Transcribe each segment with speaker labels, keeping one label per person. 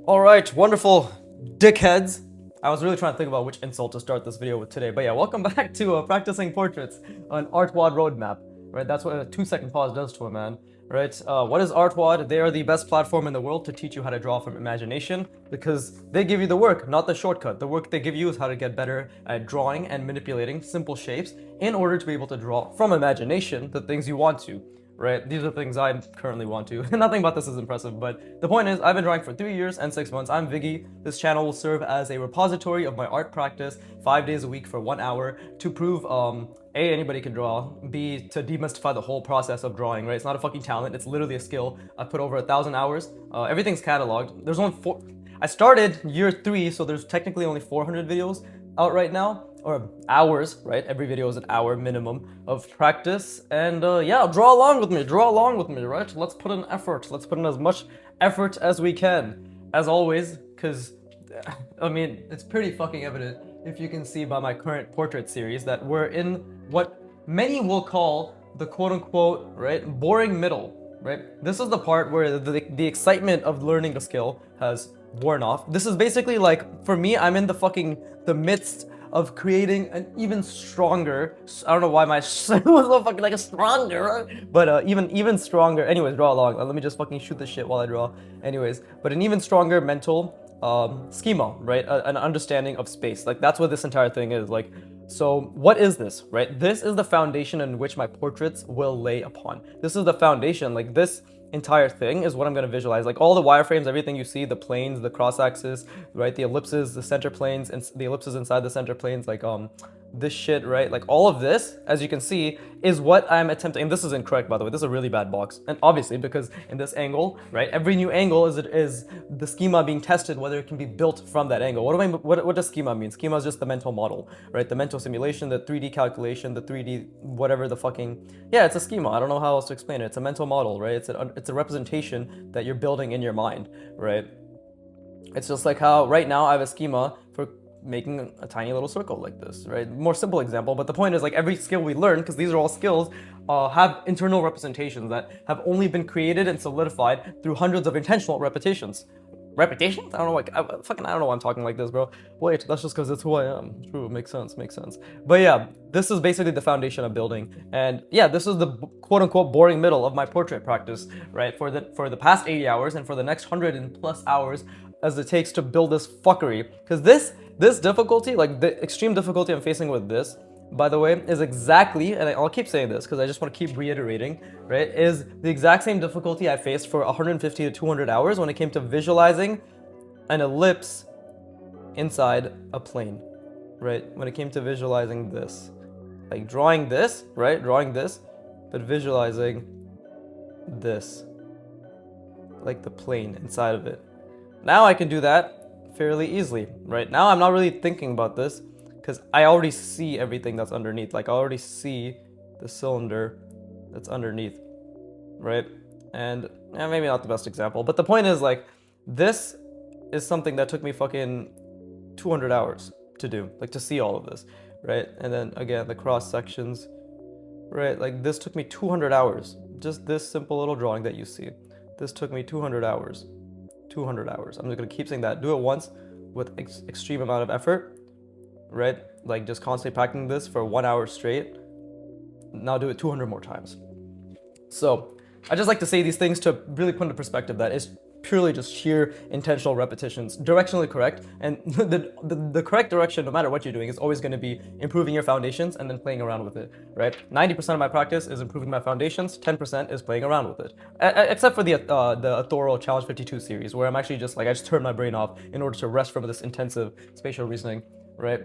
Speaker 1: All right, wonderful dickheads. I was really trying to think about which insult to start this video with today, but yeah, welcome back to practicing portraits on artwod roadmap. Right, that's what a 2-second pause does to a man. Right, what is artwod? They are the best platform in the world to teach you how to draw from imagination because they give you the work, not the shortcut. The work they give you is how to get better at drawing and manipulating simple shapes in order to be able to draw from imagination the things you want to. Right? These are things I currently want to. Nothing about this is impressive, but the point is, I've been drawing for 3 years and 6 months. I'm Viggy. This channel will serve as a repository of my art practice 5 days a week for 1 hour to prove, A, anybody can draw, B, to demystify the whole process of drawing, right? It's not a fucking talent, it's literally a skill. I've put over 1,000 hours. Everything's cataloged. There's only 4. I started year 3, so there's technically only 400 videos out right now, or hours, right? Every video is an hour minimum of practice, and yeah, draw along with me, right? Let's put in effort. Let's put in as much effort as we can, as always, because I mean, it's pretty fucking evident if you can see by my current portrait series that we're in what many will call the quote-unquote, right, boring middle, right? This is the part where the excitement of learning the skill has worn off. This is basically like, for me, I'm in the midst of creating an even stronger, I don't know why my was so fucking like a stronger, but even stronger, anyways, draw along. Let me just fucking shoot the shit while I draw. Anyways, but an even stronger mental schema, right? An understanding of space. Like, that's what this entire thing is. Like, so what is this, right? This is the foundation in which my portraits will lay upon. This is the foundation. Like, this entire thing is what I'm going to visualize. Like, all the wireframes, everything you see, the planes, the cross axis, right, the ellipses, the center planes, and the ellipses inside the center planes, like this shit, right? Like, all of this, as you can see, is what I'm attempting. And this is incorrect, by the way. This is a really bad box. And obviously, because in this angle, right, every new angle is the schema being tested, whether it can be built from that angle. What does schema mean? Schema is just the mental model, right? The mental simulation, the 3D calculation, the 3D whatever the fucking, yeah, it's a schema. I don't know how else to explain it. It's a mental model, right? It's a representation that you're building in your mind, right? It's just like how right now I have a schema for making a tiny little circle like this, right? More simple example, but the point is, like, every skill we learn, because these are all skills, have internal representations that have only been created and solidified through hundreds of intentional repetitions. Repetitions? I don't know what, I don't know why I'm talking like this, bro. Wait, that's just because it's who I am. True, makes sense. But yeah, this is basically the foundation I'm building, and yeah, this is the quote-unquote boring middle of my portrait practice, right? For the past 80 hours and for the next 100 and plus hours as it takes to build this fuckery, because this difficulty, like the extreme difficulty I'm facing with this, by the way, is exactly, and I'll keep saying this because I just want to keep reiterating, right, is the exact same difficulty I faced for 150 to 200 hours when it came to visualizing an ellipse inside a plane, right? When it came to visualizing this, like drawing this, right? Drawing this, but visualizing this, like the plane inside of it. Now I can do that fairly easily, right? Now I'm not really thinking about this because I already see everything that's underneath. Like, I already see the cylinder that's underneath, right? And maybe not the best example, but the point is, like, this is something that took me fucking 200 hours to do, like, to see all of this, right? And then again, the cross sections, right? Like, this took me 200 hours. Just this simple little drawing that you see. This took me 200 hours. 200 hours. I'm just gonna keep saying that. Do it once with extreme amount of effort, right? Like, just constantly practicing this for 1 hour straight. Now do it 200 more times. So I just like to say these things to really put into perspective that it's purely just sheer intentional repetitions, directionally correct, and the correct direction, no matter what you're doing, is always going to be improving your foundations and then playing around with it, right? 90% of my practice is improving my foundations, 10% is playing around with it, except for the Thorough Challenge 52 series, where I'm actually just like, I just turn my brain off in order to rest from this intensive spatial reasoning, right?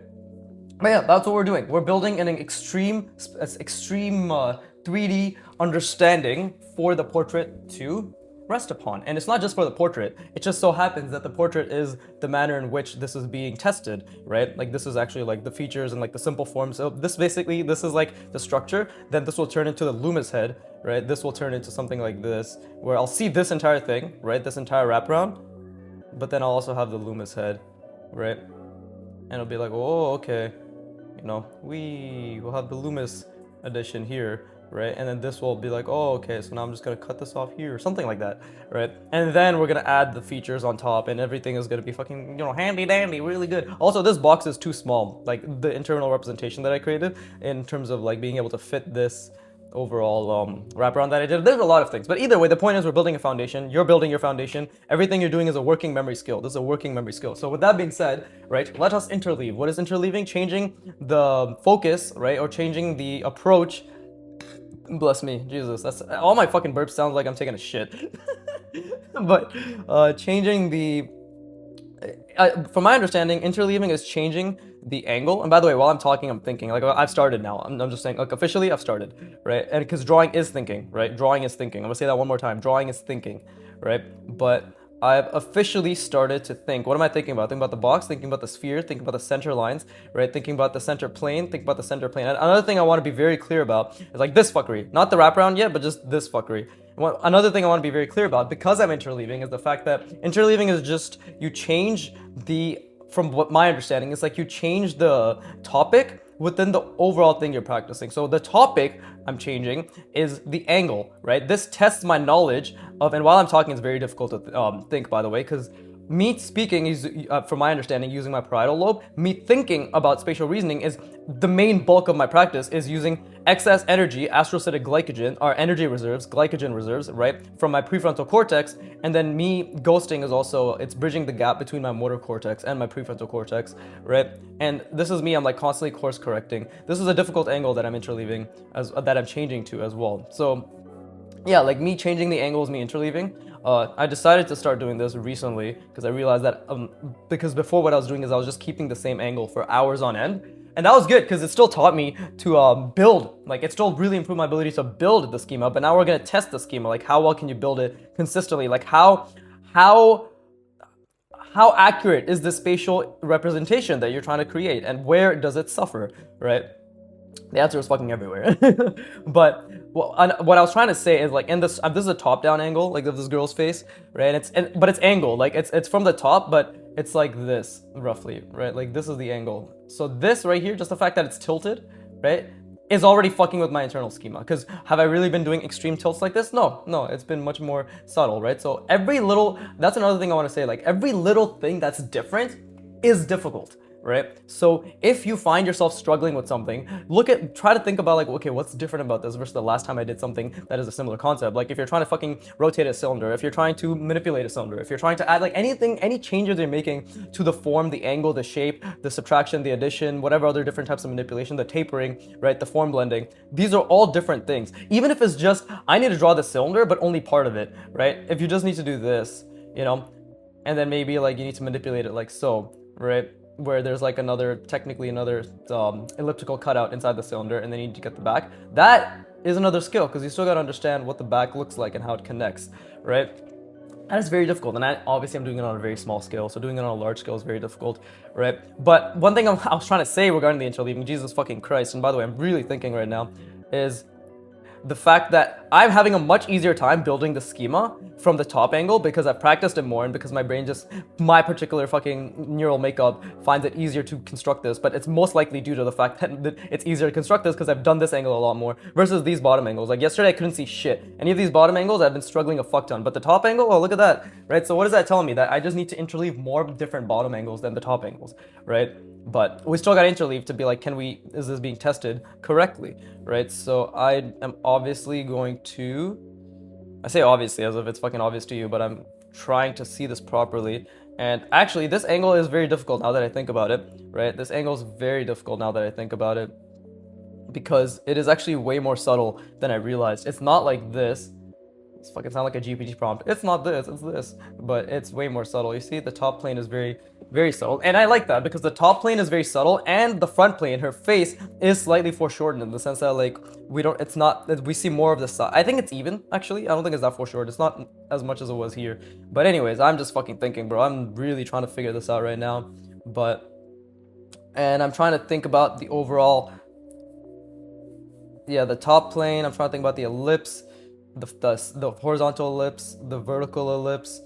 Speaker 1: But yeah, that's what we're doing. We're building an extreme 3D understanding for the portrait to rest upon. And it's not just for the portrait. It just so happens that the portrait is the manner in which this is being tested, right? Like, this is actually like the features and like the simple form. So this is like the structure. Then this will turn into the Loomis head, right? This will turn into something like this, where I'll see this entire thing, right? This entire wraparound, but then I'll also have the Loomis head, right? And it'll be like, oh, okay. You know, we will have the Loomis edition here, right? And then this will be like, oh, okay, so now I'm just gonna cut this off here or something like that, right? And then we're gonna add the features on top, and everything is gonna be fucking, handy dandy, really good. Also, this box is too small, like the internal representation that I created in terms of like being able to fit this overall wraparound that I did. There's a lot of things, but either way, the point is we're building a foundation. You're building your foundation. Everything you're doing is a working memory skill. This is a working memory skill. So with that being said, right, let us interleave. What is interleaving? Changing the focus, right, or changing the approach. Bless me, Jesus. That's all my fucking burps sound like I'm taking a shit. But changing the from my understanding, interleaving is changing the angle. And by the way, while I'm talking, I'm thinking. Like, I've started now. I'm just saying, like, officially, I've started, right? And because drawing is thinking, right? Drawing is thinking. I'm gonna say that one more time. Drawing is thinking, right? But I've officially started to think. What am I thinking about? Thinking about the box, thinking about the sphere, thinking about the center lines, right? Thinking about the center plane, thinking about the center plane. And another thing I want to be very clear about is like this fuckery. Not the wraparound yet, but just this fuckery. Another thing I want to be very clear about, because I'm interleaving, is the fact that interleaving is just you change from what my understanding is, like you change the topic within the overall thing you're practicing. So the topic I'm changing is the angle, right? This tests my knowledge of, and while I'm talking, it's very difficult to think, by the way, because me speaking is, from my understanding, using my parietal lobe. Me thinking about spatial reasoning is the main bulk of my practice is using excess energy, astrocytic glycogen, or energy reserves, glycogen reserves, right, from my prefrontal cortex. And then me ghosting is also, it's bridging the gap between my motor cortex and my prefrontal cortex, right? And this is me, I'm like constantly course correcting. This is a difficult angle that I'm interleaving, that I'm changing to as well. So yeah, like me changing the angles, me interleaving. I decided to start doing this recently because I realized that because before what I was doing is I was just keeping the same angle for hours on end. And that was good because it still taught me to build, like it still really improved my ability to build the schema. But now we're going to test the schema, like how well can you build it consistently? Like how accurate is the spatial representation that you're trying to create, and where does it suffer, right? The answer is fucking everywhere. But what I was trying to say is, like, in this is a top-down angle, like of this girl's face, right? But it's angled, like it's from the top, but it's like this roughly, right? Like this is the angle. So this right here, just the fact that it's tilted, right, is already fucking with my internal schema. Because have I really been doing extreme tilts like this? No, it's been much more subtle, right? So that's another thing I want to say. Like every little thing that's different is difficult, right? So if you find yourself struggling with something, try to think about like, okay, what's different about this versus the last time I did something that is a similar concept. Like if you're trying to fucking rotate a cylinder, if you're trying to manipulate a cylinder, if you're trying to add like any changes you're making to the form, the angle, the shape, the subtraction, the addition, whatever other different types of manipulation, the tapering, right, the form blending, these are all different things. Even if it's just, I need to draw the cylinder, but only part of it, right? If you just need to do this, and then maybe like you need to manipulate it like so, right? Where there's like technically another elliptical cutout inside the cylinder, and then you need to get the back. That is another skill, because you still got to understand what the back looks like and how it connects, right? And it's very difficult, and obviously I'm doing it on a very small scale, so doing it on a large scale is very difficult, right? But one thing I was trying to say regarding the interleaving, Jesus fucking Christ, and by the way, I'm really thinking right now, is the fact that I'm having a much easier time building the schema from the top angle because I've practiced it more, and because my brain my particular fucking neural makeup finds it easier to construct this. But it's most likely due to the fact that it's easier to construct this because I've done this angle a lot more versus these bottom angles. Like yesterday I couldn't see shit. Any of these bottom angles I've been struggling a fuck ton, but the top angle, oh look at that, right? So what is that telling me? That I just need to interleave more different bottom angles than the top angles, right? But we still got to interleave to be like, is this being tested correctly, right? So I am obviously going to, I say obviously as if it's fucking obvious to you, but I'm trying to see this properly. And actually, this angle is very difficult now that I think about it, right? This angle is very difficult now that I think about it, because it is actually way more subtle than I realized. It's not like this. It's fucking sound like a GPT prompt. It's not this, it's this, but it's way more subtle. You see, the top plane is very, very subtle, and I like that because the top plane is very subtle, and the front plane, her face, is slightly foreshortened in the sense that like we see more of the side. I think it's even, actually. I don't think it's that foreshortened. It's not as much as it was here. But anyways, I'm just fucking thinking, bro. I'm really trying to figure this out right now, and I'm trying to think about the overall, the top plane. I'm trying to think about the ellipse, the horizontal ellipse, the vertical ellipse.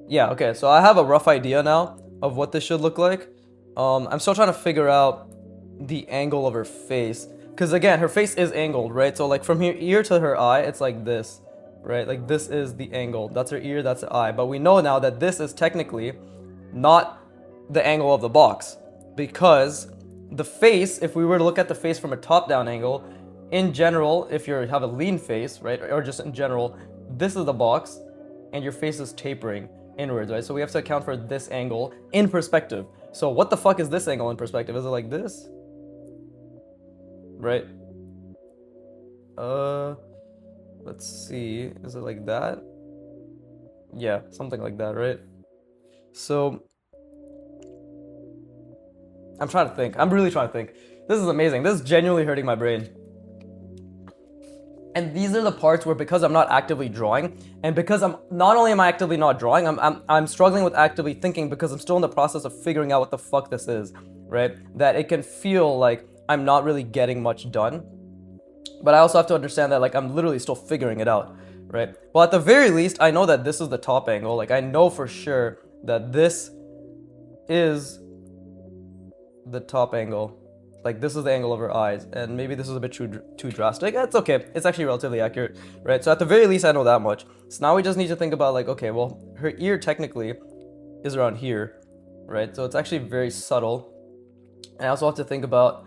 Speaker 1: Yeah, okay, so I have a rough idea now of what this should look like. I'm still trying to figure out the angle of her face, Because again, her face is angled, right? So like from her ear to her eye, it's like this, right? Like this is the angle. That's her ear, that's her eye. But we know now that this is technically not the angle of the box, because the face, if we were to look at the face from a top-down angle, in general, if you have a lean face, right, or just in general, this is the box, and your face is tapering inwards, right? So we have to account for this angle in perspective. So what the fuck is this angle in perspective? Is it like this? Right? Let's see. Is it like that? Yeah, something like that, right? So I'm trying to think. I'm really trying to think. This is amazing. This is genuinely hurting my brain. And these are the parts where, because I'm not actively drawing, and because I'm not only am I actively not drawing, I'm struggling with actively thinking, because I'm still in the process of figuring out what the fuck this is, right? That it can feel like I'm not really getting much done. But I also have to understand that like I'm literally still figuring it out, right? Well, at the very least, I know that this is the top angle. Like I know for sure that this is the top angle. Like this is the angle of her eyes, and maybe this is a bit too drastic. It's okay. It's actually relatively accurate, right? So at the very least, I know that much. So now we just need to think about like, okay, well, her ear technically is around here, right? So it's actually very subtle. And I also have to think about,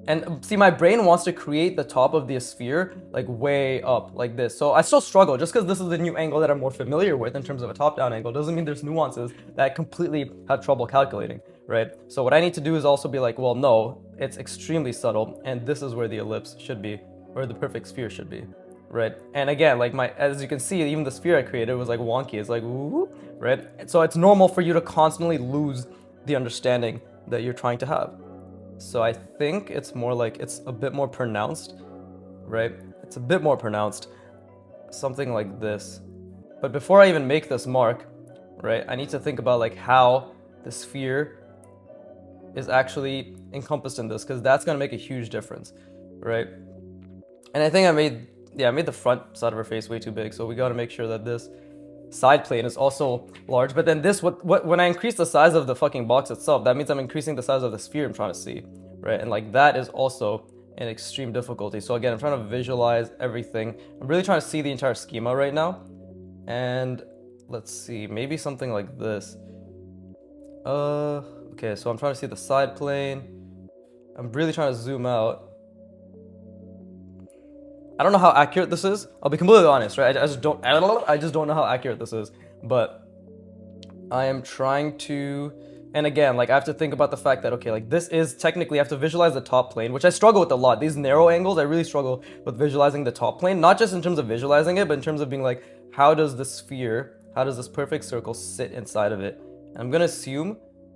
Speaker 1: and see, my brain wants to create the top of the sphere like way up like this. So I still struggle. Just because this is the new angle that I'm more familiar with in terms of a top-down angle doesn't mean there's nuances that I completely have trouble calculating, right? So what I need to do is also be like, well, no, it's extremely subtle, and this is where the ellipse should be, or the perfect sphere should be, right? And again, like as you can see, even the sphere I created was like wonky. It's like, whoop, right? So it's normal for you to constantly lose the understanding that you're trying to have. So I think it's more like it's a bit more pronounced, right? It's a bit more pronounced, something like this. But before I even make this mark, right, I need to think about like how the sphere is actually encompassed in this, because that's going to make a huge difference, right? And I think I made the front side of her face way too big, so we got to make sure that this side plane is also large. But then this, when I increase the size of the fucking box itself, that means I'm increasing the size of the sphere I'm trying to see, right? And like that is also an extreme difficulty. So again, I'm trying to visualize everything. I'm really trying to see the entire schema right now. And let's see, maybe something like this. Okay, so I'm trying to see the side plane. I'm really trying to zoom out. I don't know how accurate this is. I'll be completely honest, right? I just don't know how accurate this is. But I am trying to, and again, like I have to think about the fact that, okay, like this is technically, I have to visualize the top plane, which I struggle with a lot. These narrow angles, I really struggle with visualizing the top plane, not just in terms of visualizing it, but in terms of being like, how does this perfect circle sit inside of it? And I'm gonna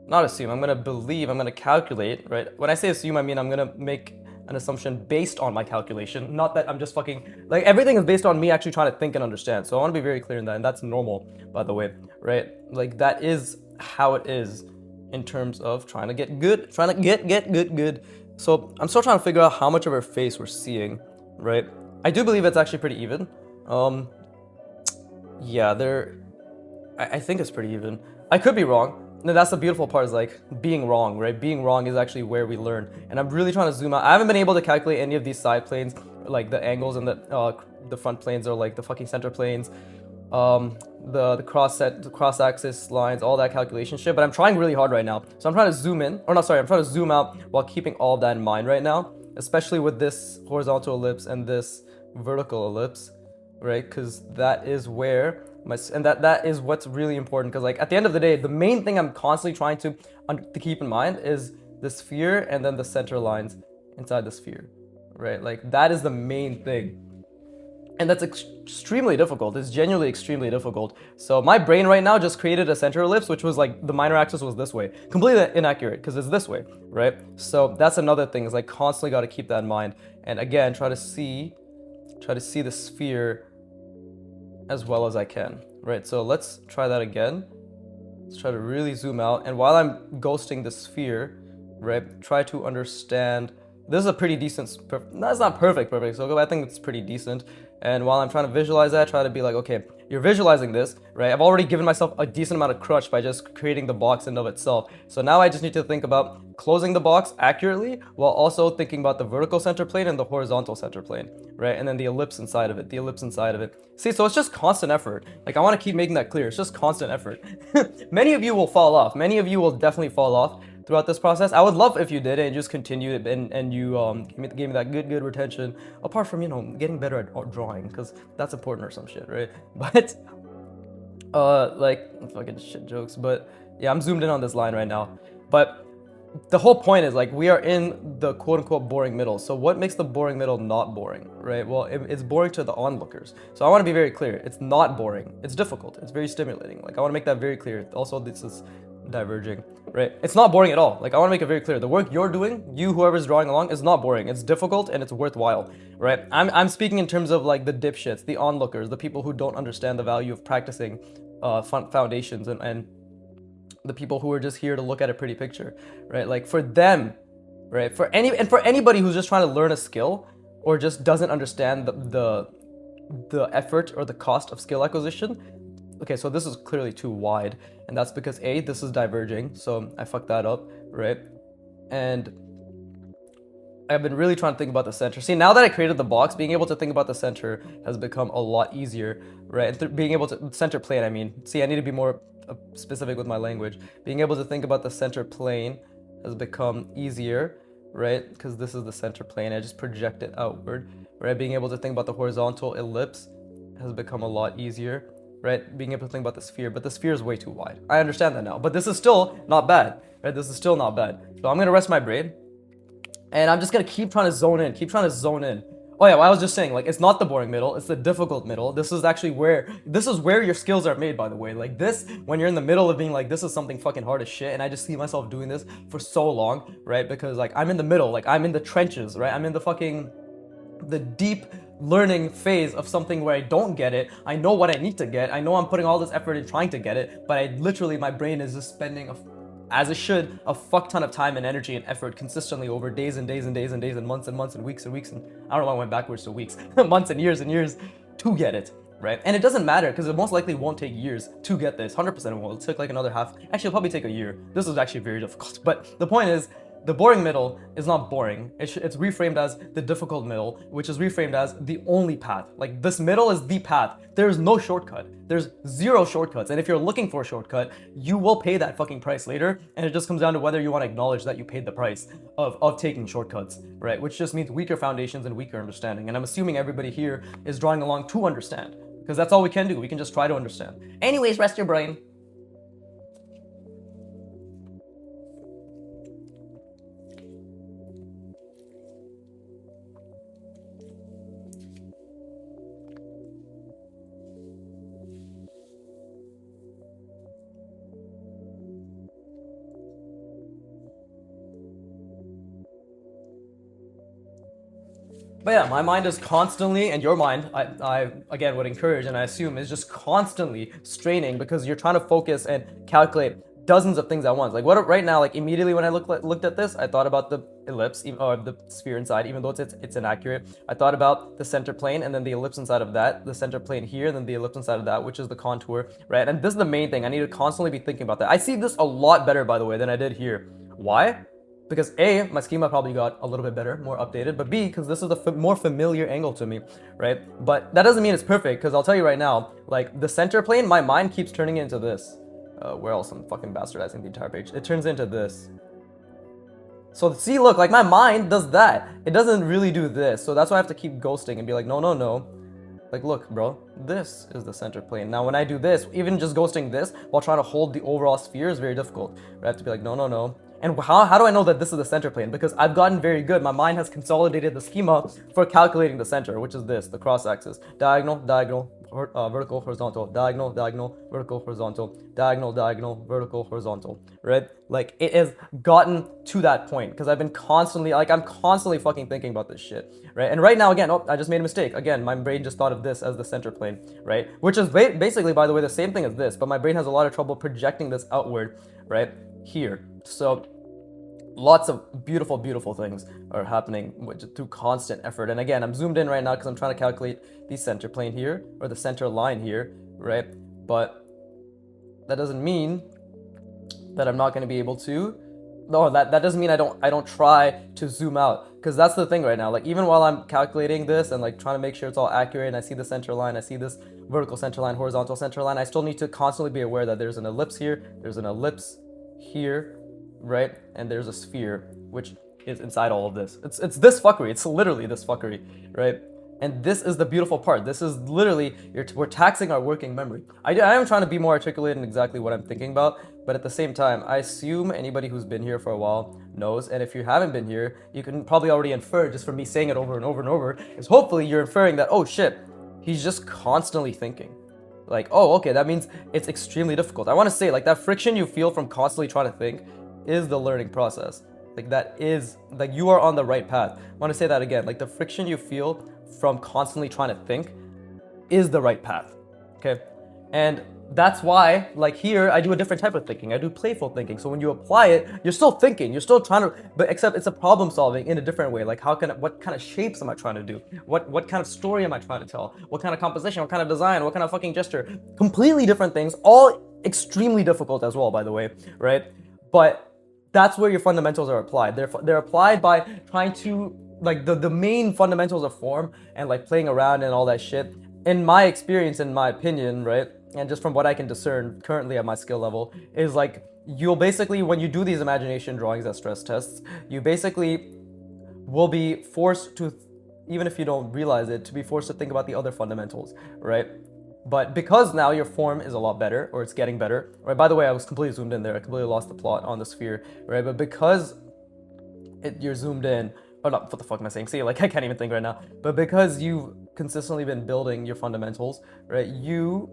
Speaker 1: I'm gonna believe, I'm gonna calculate, right? When I say assume, I mean I'm gonna make an assumption based on my calculation, not that I'm just fucking, like everything is based on me actually trying to think and understand. So I want to be very clear in that, and that's normal, by the way, right? Like that is how it is in terms of trying to get good, good. So I'm still trying to figure out how much of her face we're seeing, right? I do believe it's actually pretty even. Yeah, I think it's pretty even. I could be wrong. No, that's the beautiful part, is like being wrong, right? Being wrong is actually where we learn. And I'm really trying to zoom out. I haven't been able to calculate any of these side planes, like the angles, and the front planes, or like the fucking center planes, the cross axis lines, all that calculation shit. But I'm trying really hard right now. So I'm trying to zoom in, I'm trying to zoom out while keeping all of that in mind right now, especially with this horizontal ellipse and this vertical ellipse, right? Because that is where that is what's really important, because like at the end of the day, the main thing I'm constantly trying to keep in mind is the sphere and then the center lines inside the sphere, right? Like that is the main thing, and that's extremely difficult. It's genuinely extremely difficult. So my brain right now just created a center ellipse, which was like the minor axis was this way, completely inaccurate because it's this way, right? So that's another thing, is like constantly got to keep that in mind, and again try to see the sphere as well as I can, right? So let's try that again. Let's try to really zoom out, and while I'm ghosting the sphere, right, try to understand. This is a pretty decent, no, it's not perfect, so I think it's pretty decent. And while I'm trying to visualize that, try to be like, okay, You're visualizing this, right? I've already given myself a decent amount of crutch by just creating the box in and of itself. So now I just need to think about closing the box accurately while also thinking about the vertical center plane and the horizontal center plane, right? And then the ellipse inside of it, See, so it's just constant effort. Like, I want to keep making that clear. It's just constant effort. Many of you will fall off. Many of you will definitely fall off throughout this process. I would love if you did it and just continued and you gave me that good retention, apart from, you know, getting better at drawing, because that's important or some shit, right? But like, fucking shit jokes. But yeah, I'm zoomed in on this line right now. But the whole point is, like, we are in the quote-unquote boring middle. So what makes the boring middle not boring, right? Well, it's boring to the onlookers. So I want to be very clear. It's not boring. It's difficult. It's very stimulating. Like, I want to make that very clear. Also, this is diverging, right? It's not boring at all. Like, I want to make it very clear. The work you're doing, you, whoever's drawing along, is not boring. It's difficult and it's worthwhile, right? I'm speaking in terms of, like, the dipshits, the onlookers, the people who don't understand the value of practicing foundations and the people who are just here to look at a pretty picture, right? Like, for them, right? For anybody who's just trying to learn a skill or just doesn't understand the effort or the cost of skill acquisition. Okay, so this is clearly too wide, and that's because A, this is diverging, so I fucked that up, right? And I've been really trying to think about the center. See, now that I created the box, being able to think about the center has become a lot easier, right? And being able to, center plane, I mean. See, I need to be more specific with my language. Being able to think about the center plane has become easier, right? Because this is the center plane. I just project it outward, right? Being able to think about the horizontal ellipse has become a lot easier, right? Being able to think about the sphere, but the sphere is way too wide. I understand that now, but this is still not bad, right? This is still not bad. So I'm gonna rest my brain, and I'm just gonna keep trying to zone in. Oh yeah, well, I was just saying, like, it's not the boring middle, it's the difficult middle. This is where your skills are made, by the way. Like, this, when you're in the middle of being like, this is something fucking hard as shit, and I just see myself doing this for so long, right? Because, like, I'm in the middle, like, I'm in the trenches, right? I'm in the deep learning phase of something where I don't get it. I know what I need to get. I know I'm putting all this effort in trying to get it, but my brain is just spending as it should, a fuck ton of time and energy and effort consistently over days and days and days and days and months and weeks and weeks, and I don't know why I went backwards to weeks, months and years to get it, right? And it doesn't matter, because it most likely won't take years to get this. 100% it will. It'll take like another half. Actually, it'll probably take a year. This is actually very difficult. But the point is, the boring middle is not boring. It's reframed as the difficult middle, which is reframed as the only path. Like, this middle is the path. There's no shortcut. There's zero shortcuts. And if you're looking for a shortcut, you will pay that fucking price later. And it just comes down to whether you want to acknowledge that you paid the price of taking shortcuts, right? Which just means weaker foundations and weaker understanding. And I'm assuming everybody here is drawing along to understand, because that's all we can do. We can just try to understand. Anyways, rest your brain. But yeah, my mind is constantly, and your mind, I again would encourage and I assume is just constantly straining, because you're trying to focus and calculate dozens of things at once. Like, what right now, like, immediately when I looked at this, I thought about the ellipse, or the sphere inside, even though it's inaccurate. I thought about the center plane, and then the ellipse inside of that, the center plane here, and then the ellipse inside of that, which is the contour, right? And this is the main thing. I need to constantly be thinking about that. I see this a lot better, by the way, than I did here. Why? Because A, my schema probably got a little bit better, more updated, but B, because this is a more familiar angle to me, right? But that doesn't mean it's perfect, because I'll tell you right now, like, the center plane, my mind keeps turning into this. Where else I'm fucking bastardizing the entire page. It turns into this. So see, look, like, my mind does that. It doesn't really do this, so that's why I have to keep ghosting and be like, no. Like, look, bro, this is the center plane. Now, when I do this, even just ghosting this while trying to hold the overall sphere is very difficult. I have to be like, no. And how do I know that this is the center plane? Because I've gotten very good. My mind has consolidated the schema for calculating the center, which is this, the cross axis. Diagonal, vertical, horizontal, diagonal, vertical, horizontal, diagonal, vertical, horizontal, right? Like, it has gotten to that point because I'm constantly fucking thinking about this shit, right? And right now, again, I just made a mistake. Again, my brain just thought of this as the center plane, right? Which is basically, by the way, the same thing as this, but my brain has a lot of trouble projecting this outward, right? Here. So lots of beautiful things are happening through constant effort. And again, I'm zoomed in right now because I'm trying to calculate the center plane here, or the center line here, right? But that doesn't mean that I'm not going to be able to. No, that doesn't mean I don't try to zoom out, because that's the thing right now. Like, even while I'm calculating this and like trying to make sure it's all accurate, and I see the center line, I see this vertical center line, horizontal center line, I still need to constantly be aware that there's an ellipse here, there's an ellipse here, right? And there's a sphere which is inside all of this. It's this fuckery. It's literally this fuckery, right? And this is the beautiful part. This is literally, we're taxing our working memory. I am trying to be more articulate in exactly what I'm thinking about, but at the same time, I assume anybody who's been here for a while knows, and if you haven't been here, you can probably already infer just from me saying it over and over and over, is hopefully you're inferring that, oh shit, he's just constantly thinking. Like, oh, okay, that means it's extremely difficult. I want to say, like, that friction you feel from constantly trying to think is the learning process. Like, that is, like, you are on the right path. I want to say that again. Like, the friction you feel from constantly trying to think is the right path, okay? And that's why, like, here, I do a different type of thinking. I do playful thinking. So when you apply it, you're still thinking, you're still trying to, but except it's a problem solving in a different way. Like, what kind of shapes am I trying to do? What kind of story am I trying to tell? What kind of composition, what kind of design, what kind of fucking gesture? Completely different things, all extremely difficult as well, by the way, right? But that's where your fundamentals are applied. They're applied by trying to, like, the main fundamentals of form and like playing around and all that shit. In my experience, in my opinion, right, and just from what I can discern currently at my skill level, is like, you'll basically, when you do these imagination drawings as stress tests, you basically will be forced to, even if you don't realize it, to be forced to think about the other fundamentals, right? But because now your form is a lot better, or it's getting better, right? By the way, I was completely zoomed in there. I completely lost the plot on the sphere, right? But because you're zoomed in, oh no, what the fuck am I saying? See, like, I can't even think right now. But because you've consistently been building your fundamentals, right? You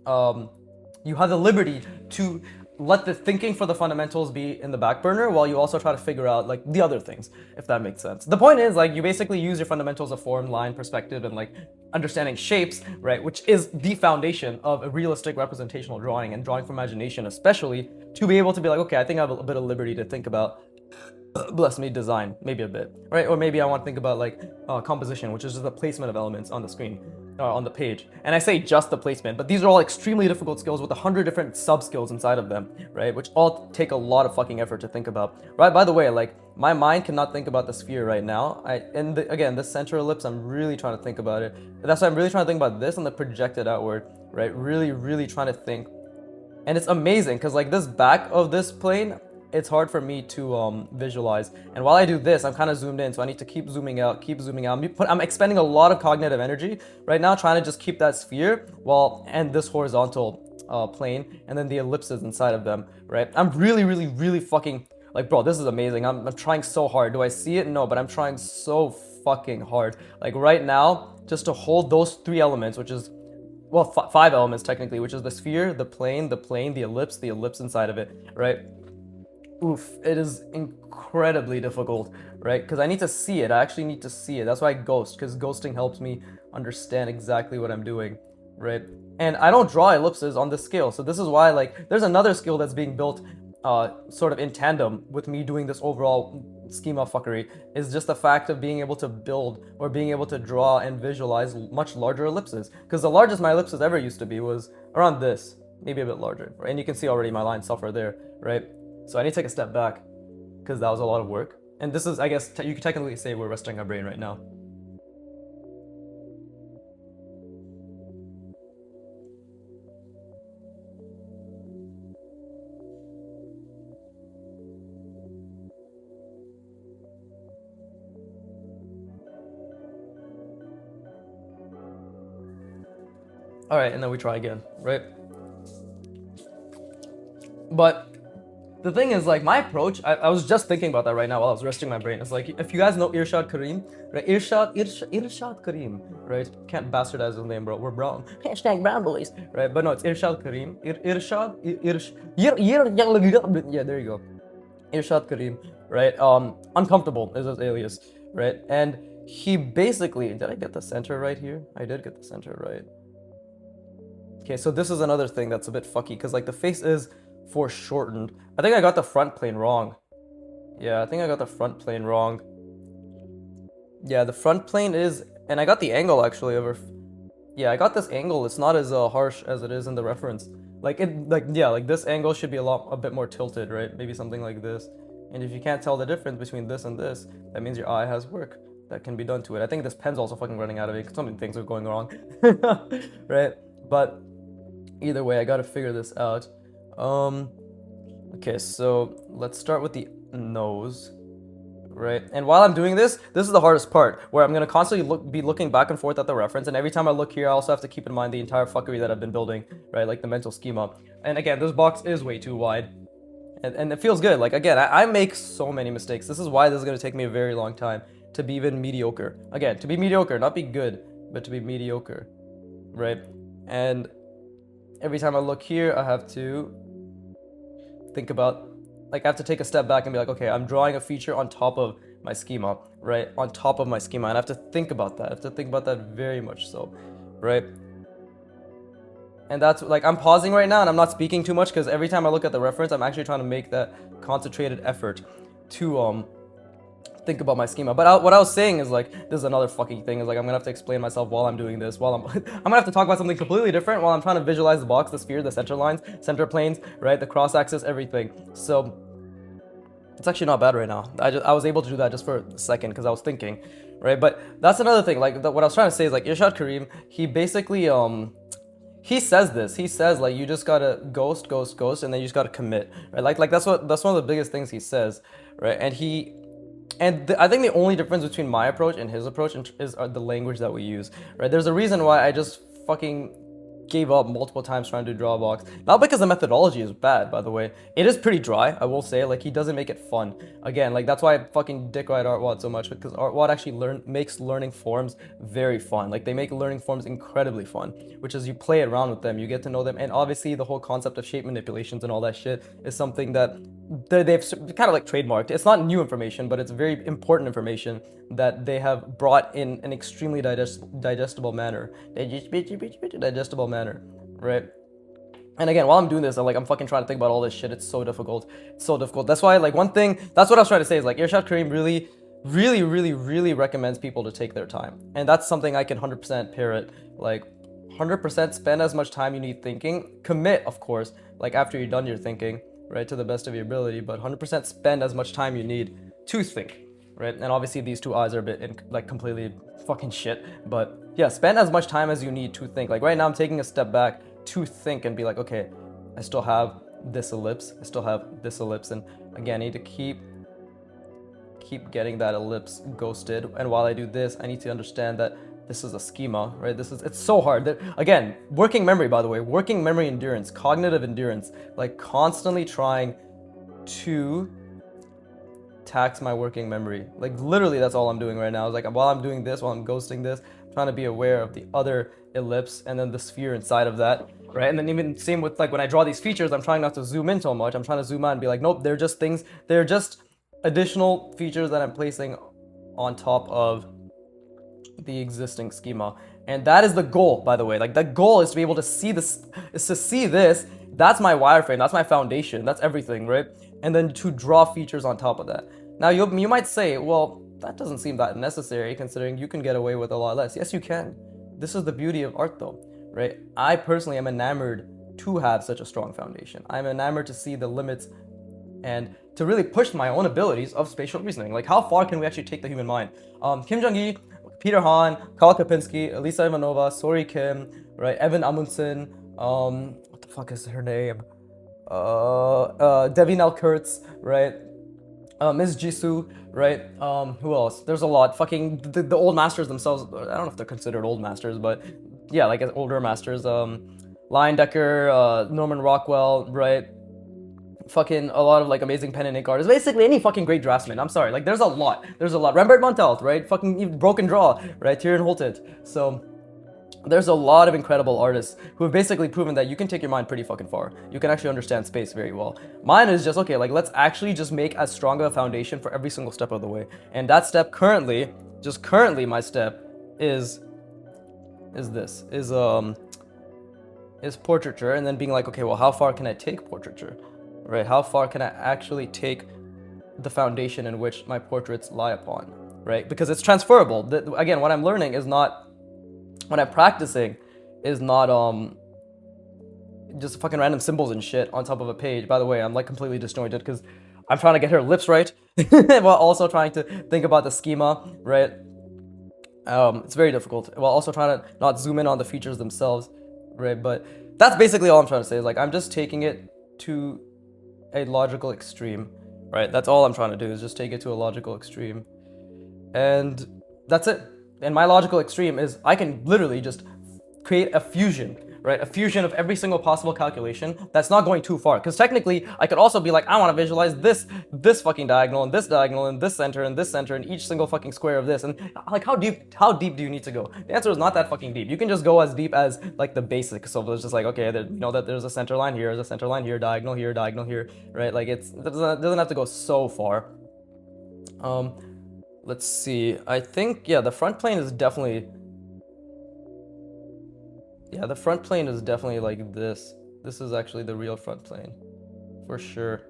Speaker 1: have the liberty to let the thinking for the fundamentals be in the back burner while you also try to figure out like the other things, if that makes sense. The point is, like, you basically use your fundamentals of form, line, perspective, and like understanding shapes, right? Which is the foundation of a realistic representational drawing, and drawing from imagination especially, to be able to be like, okay, I think I have a bit of liberty to think about, bless me, design, maybe a bit, right? Or maybe I want to think about like composition, which is just the placement of elements on the screen, on the page. And I say just the placement, but these are all extremely difficult skills with 100 different sub skills inside of them, right? Which all take a lot of fucking effort to think about, right? By the way, like, my mind cannot think about the sphere right now. Again, this center ellipse, I'm really trying to think about it. That's why I'm really trying to think about this and the projected outward, right? Really, really trying to think. And it's amazing because like this back of this plane, it's hard for me to visualize. And while I do this, I'm kind of zoomed in, so I need to keep zooming out, keep zooming out. I'm expending a lot of cognitive energy right now trying to just keep that sphere and this horizontal plane, and then the ellipses inside of them, right? I'm really, really, really fucking, like, bro, this is amazing. I'm trying so hard. Do I see it? No, but I'm trying so fucking hard. Like, right now, just to hold those three elements, which is, well, five elements technically, which is the sphere, the plane, the ellipse inside of it, right? Oof, it is incredibly difficult, right? Because I need to see it. I actually need to see it. That's why I ghost, because ghosting helps me understand exactly what I'm doing, right? And I don't draw ellipses on this scale, so this is why, like, there's another skill that's being built sort of in tandem with me doing this overall schema fuckery, is just the fact of being able to build or being able to draw and visualize much larger ellipses. Because the largest my ellipses ever used to be was around this, maybe a bit larger, right? And you can see already my lines suffer there, right? So I need to take a step back because that was a lot of work. And this is, I guess, you could technically say we're resting our brain right now. All right, and then we try again, right? But the thing is, like, my approach, I was just thinking about that right now while I was resting my brain. It's like, if you guys know Irshad Karim, right? Irshad Karim, right? Can't bastardize his name, bro. We're brown. Hashtag brown boys, right? But no, it's Irshad Karim. Yeah, there you go. Irshad Karim, right? Uncomfortable is his alias, right? And he basically, did I get the center right here? I did get the center right. Okay, so this is another thing that's a bit fucky, because like the face is foreshortened. I think I got the front plane wrong. Yeah, I think I got the front plane wrong. Yeah, the front plane is, and I got the angle actually over. Yeah, I got this angle. It's not as harsh as it is in the reference. Like this angle should be a bit more tilted, right? Maybe something like this. And if you can't tell the difference between this and this, that means your eye has work that can be done to it. I think this pen's also fucking running out of ink. So many things are going wrong, right? But either way, I gotta figure this out. Okay, so let's start with the nose. Right, and while I'm doing this is the hardest part, where I'm gonna constantly be looking back and forth at the reference, and every time I look here, I also have to keep in mind the entire fuckery that I've been building, right, like the mental schema. And again, this box is way too wide, and it feels good. Like, again, I make so many mistakes. This is why this is gonna take me a very long time to be even mediocre. Again, to be mediocre, not be good, but to be mediocre, right? And every time I look here, I have to think about, like, I have to take a step back and be like, okay, I'm drawing a feature on top of my schema, right? On top of my schema, and I have to think about that. I have to think about that very much so, right? And that's, like, I'm pausing right now and I'm not speaking too much because every time I look at the reference, I'm actually trying to make that concentrated effort to think about my schema. But what I was saying is, like, this is another fucking thing, is like, I'm gonna have to explain myself while I'm doing this, while I'm I'm gonna have to talk about something completely different while I'm trying to visualize the box, the sphere, the center lines, center planes, right, the cross axis, everything. So it's actually not bad right now. I was able to do that just for a second because I was thinking, right? But that's another thing. Like, what I was trying to say is, like, Irshad Karim, he basically he says this. He says, like, you just gotta ghost, and then you just gotta commit, right? Like that's one of the biggest things he says, right? And I think the only difference between my approach and his approach is the language that we use, right? There's a reason why I just fucking gave up multiple times trying to draw a box. Not because the methodology is bad, by the way. It is pretty dry, I will say. Like, he doesn't make it fun. Again, like, that's why I fucking dick ride artwod so much, because artwod actually makes learning forms very fun. Like, they make learning forms incredibly fun, which is you play around with them, you get to know them, and obviously the whole concept of shape manipulations and all that shit is something that they've kind of like trademarked. It's not new information, but it's very important information that they have brought in an extremely digestible manner, right? And again, while I'm doing this, I'm fucking trying to think about all this shit. It's so difficult. It's so difficult. That's why, like, one thing, that's what I was trying to say, is like, Irshad Karim really recommends people to take their time. And that's something I can 100% parrot. Like, 100% spend as much time you need thinking. Commit, of course, like, after you're done your thinking, right, to the best of your ability, but 100% spend as much time you need to think, right? And obviously these two eyes are a bit like completely fucking shit, but yeah, spend as much time as you need to think. Like, right now I'm taking a step back to think and be like, okay, I still have this ellipse, and again, I need to keep getting that ellipse ghosted. And while I do this, I need to understand that this is a schema, right? It's so hard. Again, working memory, by the way, working memory endurance, cognitive endurance, like constantly trying to tax my working memory. Like, literally, that's all I'm doing right now. Is like, while I'm doing this, while I'm ghosting this, I'm trying to be aware of the other ellipse and then the sphere inside of that, right? And then even same with, like, when I draw these features, I'm trying not to zoom in so much. I'm trying to zoom out and be like, nope, they're just things, they're just additional features that I'm placing on top of the existing schema. And that is the goal, by the way. Like, the goal is to be able to see this, that's my wireframe, that's my foundation, that's everything, right? And then to draw features on top of that. Now, you might say, well, that doesn't seem that necessary, considering you can get away with a lot less. Yes, you can. This is the beauty of art, though, right? I personally am enamored to have such a strong foundation. I'm enamored to see the limits and to really push my own abilities of spatial reasoning. Like, how far can we actually take the human mind? Kim Jong-gi, Peter Han, Karl Kapinski, Elisa Ivanova, Sori Kim, right? Evan Amundsen, what the fuck is her name? Devin L. Kurtz, right? Ms. Jisoo, right? Who else? There's a lot. Fucking the old masters themselves. I don't know if they're considered old masters, but yeah, like older masters. Leyendecker, Norman Rockwell, right? Fucking a lot of like amazing pen and ink artists. Basically any fucking great draftsman. I'm sorry. Like, there's a lot. Rembert Montelt, right? Fucking Broken Draw, right? Tyrion Holted. So there's a lot of incredible artists who have basically proven that you can take your mind pretty fucking far. You can actually understand space very well. Mine is just, okay, like, let's actually just make as strong of a foundation for every single step of the way. And that step currently, my step is portraiture, and then being like, okay, well, how far can I take portraiture? Right? How far can I actually take the foundation in which my portraits lie upon, right? Because it's transferable. Again, what I'm learning is not, when I'm practicing, is not just fucking random symbols and shit on top of a page. By the way, I'm like completely disjointed because I'm trying to get her lips right while also trying to think about the schema, right? It's very difficult while also trying to not zoom in on the features themselves, right? But that's basically all I'm trying to say, is like I'm just taking it to a logical extreme, right? That's all I'm trying to do, is just take it to a logical extreme. And that's it. And my logical extreme is I can literally just create a fusion, right? A fusion of every single possible calculation that's not going too far. Because technically, I could also be like, I want to visualize this fucking diagonal, and this diagonal, and this center, and each single fucking square of this. And like, how deep do you need to go? The answer is not that fucking deep. You can just go as deep as like the basics. So it's just like, okay, you know that there's a center line here, there's a center line here, diagonal here, right? Like it doesn't have to go so far. Let's see. I think, yeah, the front plane is definitely... Yeah, the front plane is definitely like this. This is actually the real front plane. For sure.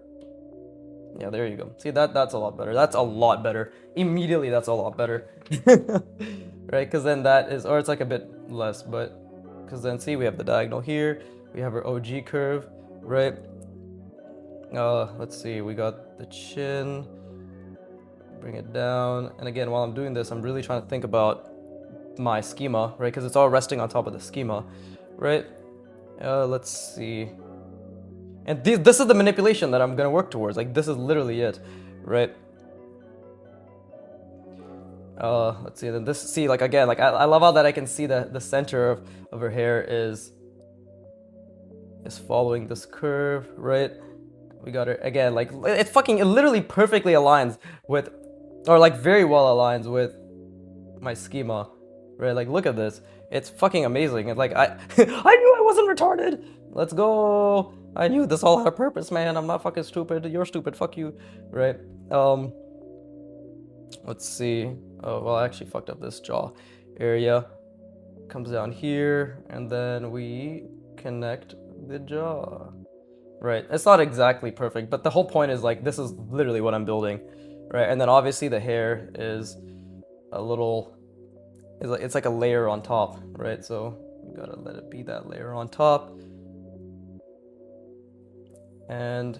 Speaker 1: Yeah, there you go. See, that's a lot better. That's a lot better. Immediately, that's a lot better. Right? Because then that is... Or it's like a bit less, but... Because then, see, we have the diagonal here. We have our OG curve, right? Let's see. We got the chin... Bring it down, and again, while I'm doing this, I'm really trying to think about my schema, right? Because it's all resting on top of the schema, right? Let's see. And this is the manipulation that I'm gonna work towards. Like, this is literally it, right? Let's see. Then this, see, like again, like I love how that I can see that the center of her hair is following this curve, right? We got her again. Like it literally perfectly aligns with. Or like very well aligns with my schema, right? Like look at this, it's fucking amazing. It's like I knew I wasn't retarded. Let's go. I knew this all had a purpose, man. I'm not fucking stupid. You're stupid. Fuck you, right? Let's see. Oh well, I actually fucked up this jaw area. Comes down here, and then we connect the jaw. Right. It's not exactly perfect, but the whole point is like this is literally what I'm building. Right, and then obviously the hair is a little, it's like a layer on top, right? So we gotta let it be that layer on top. And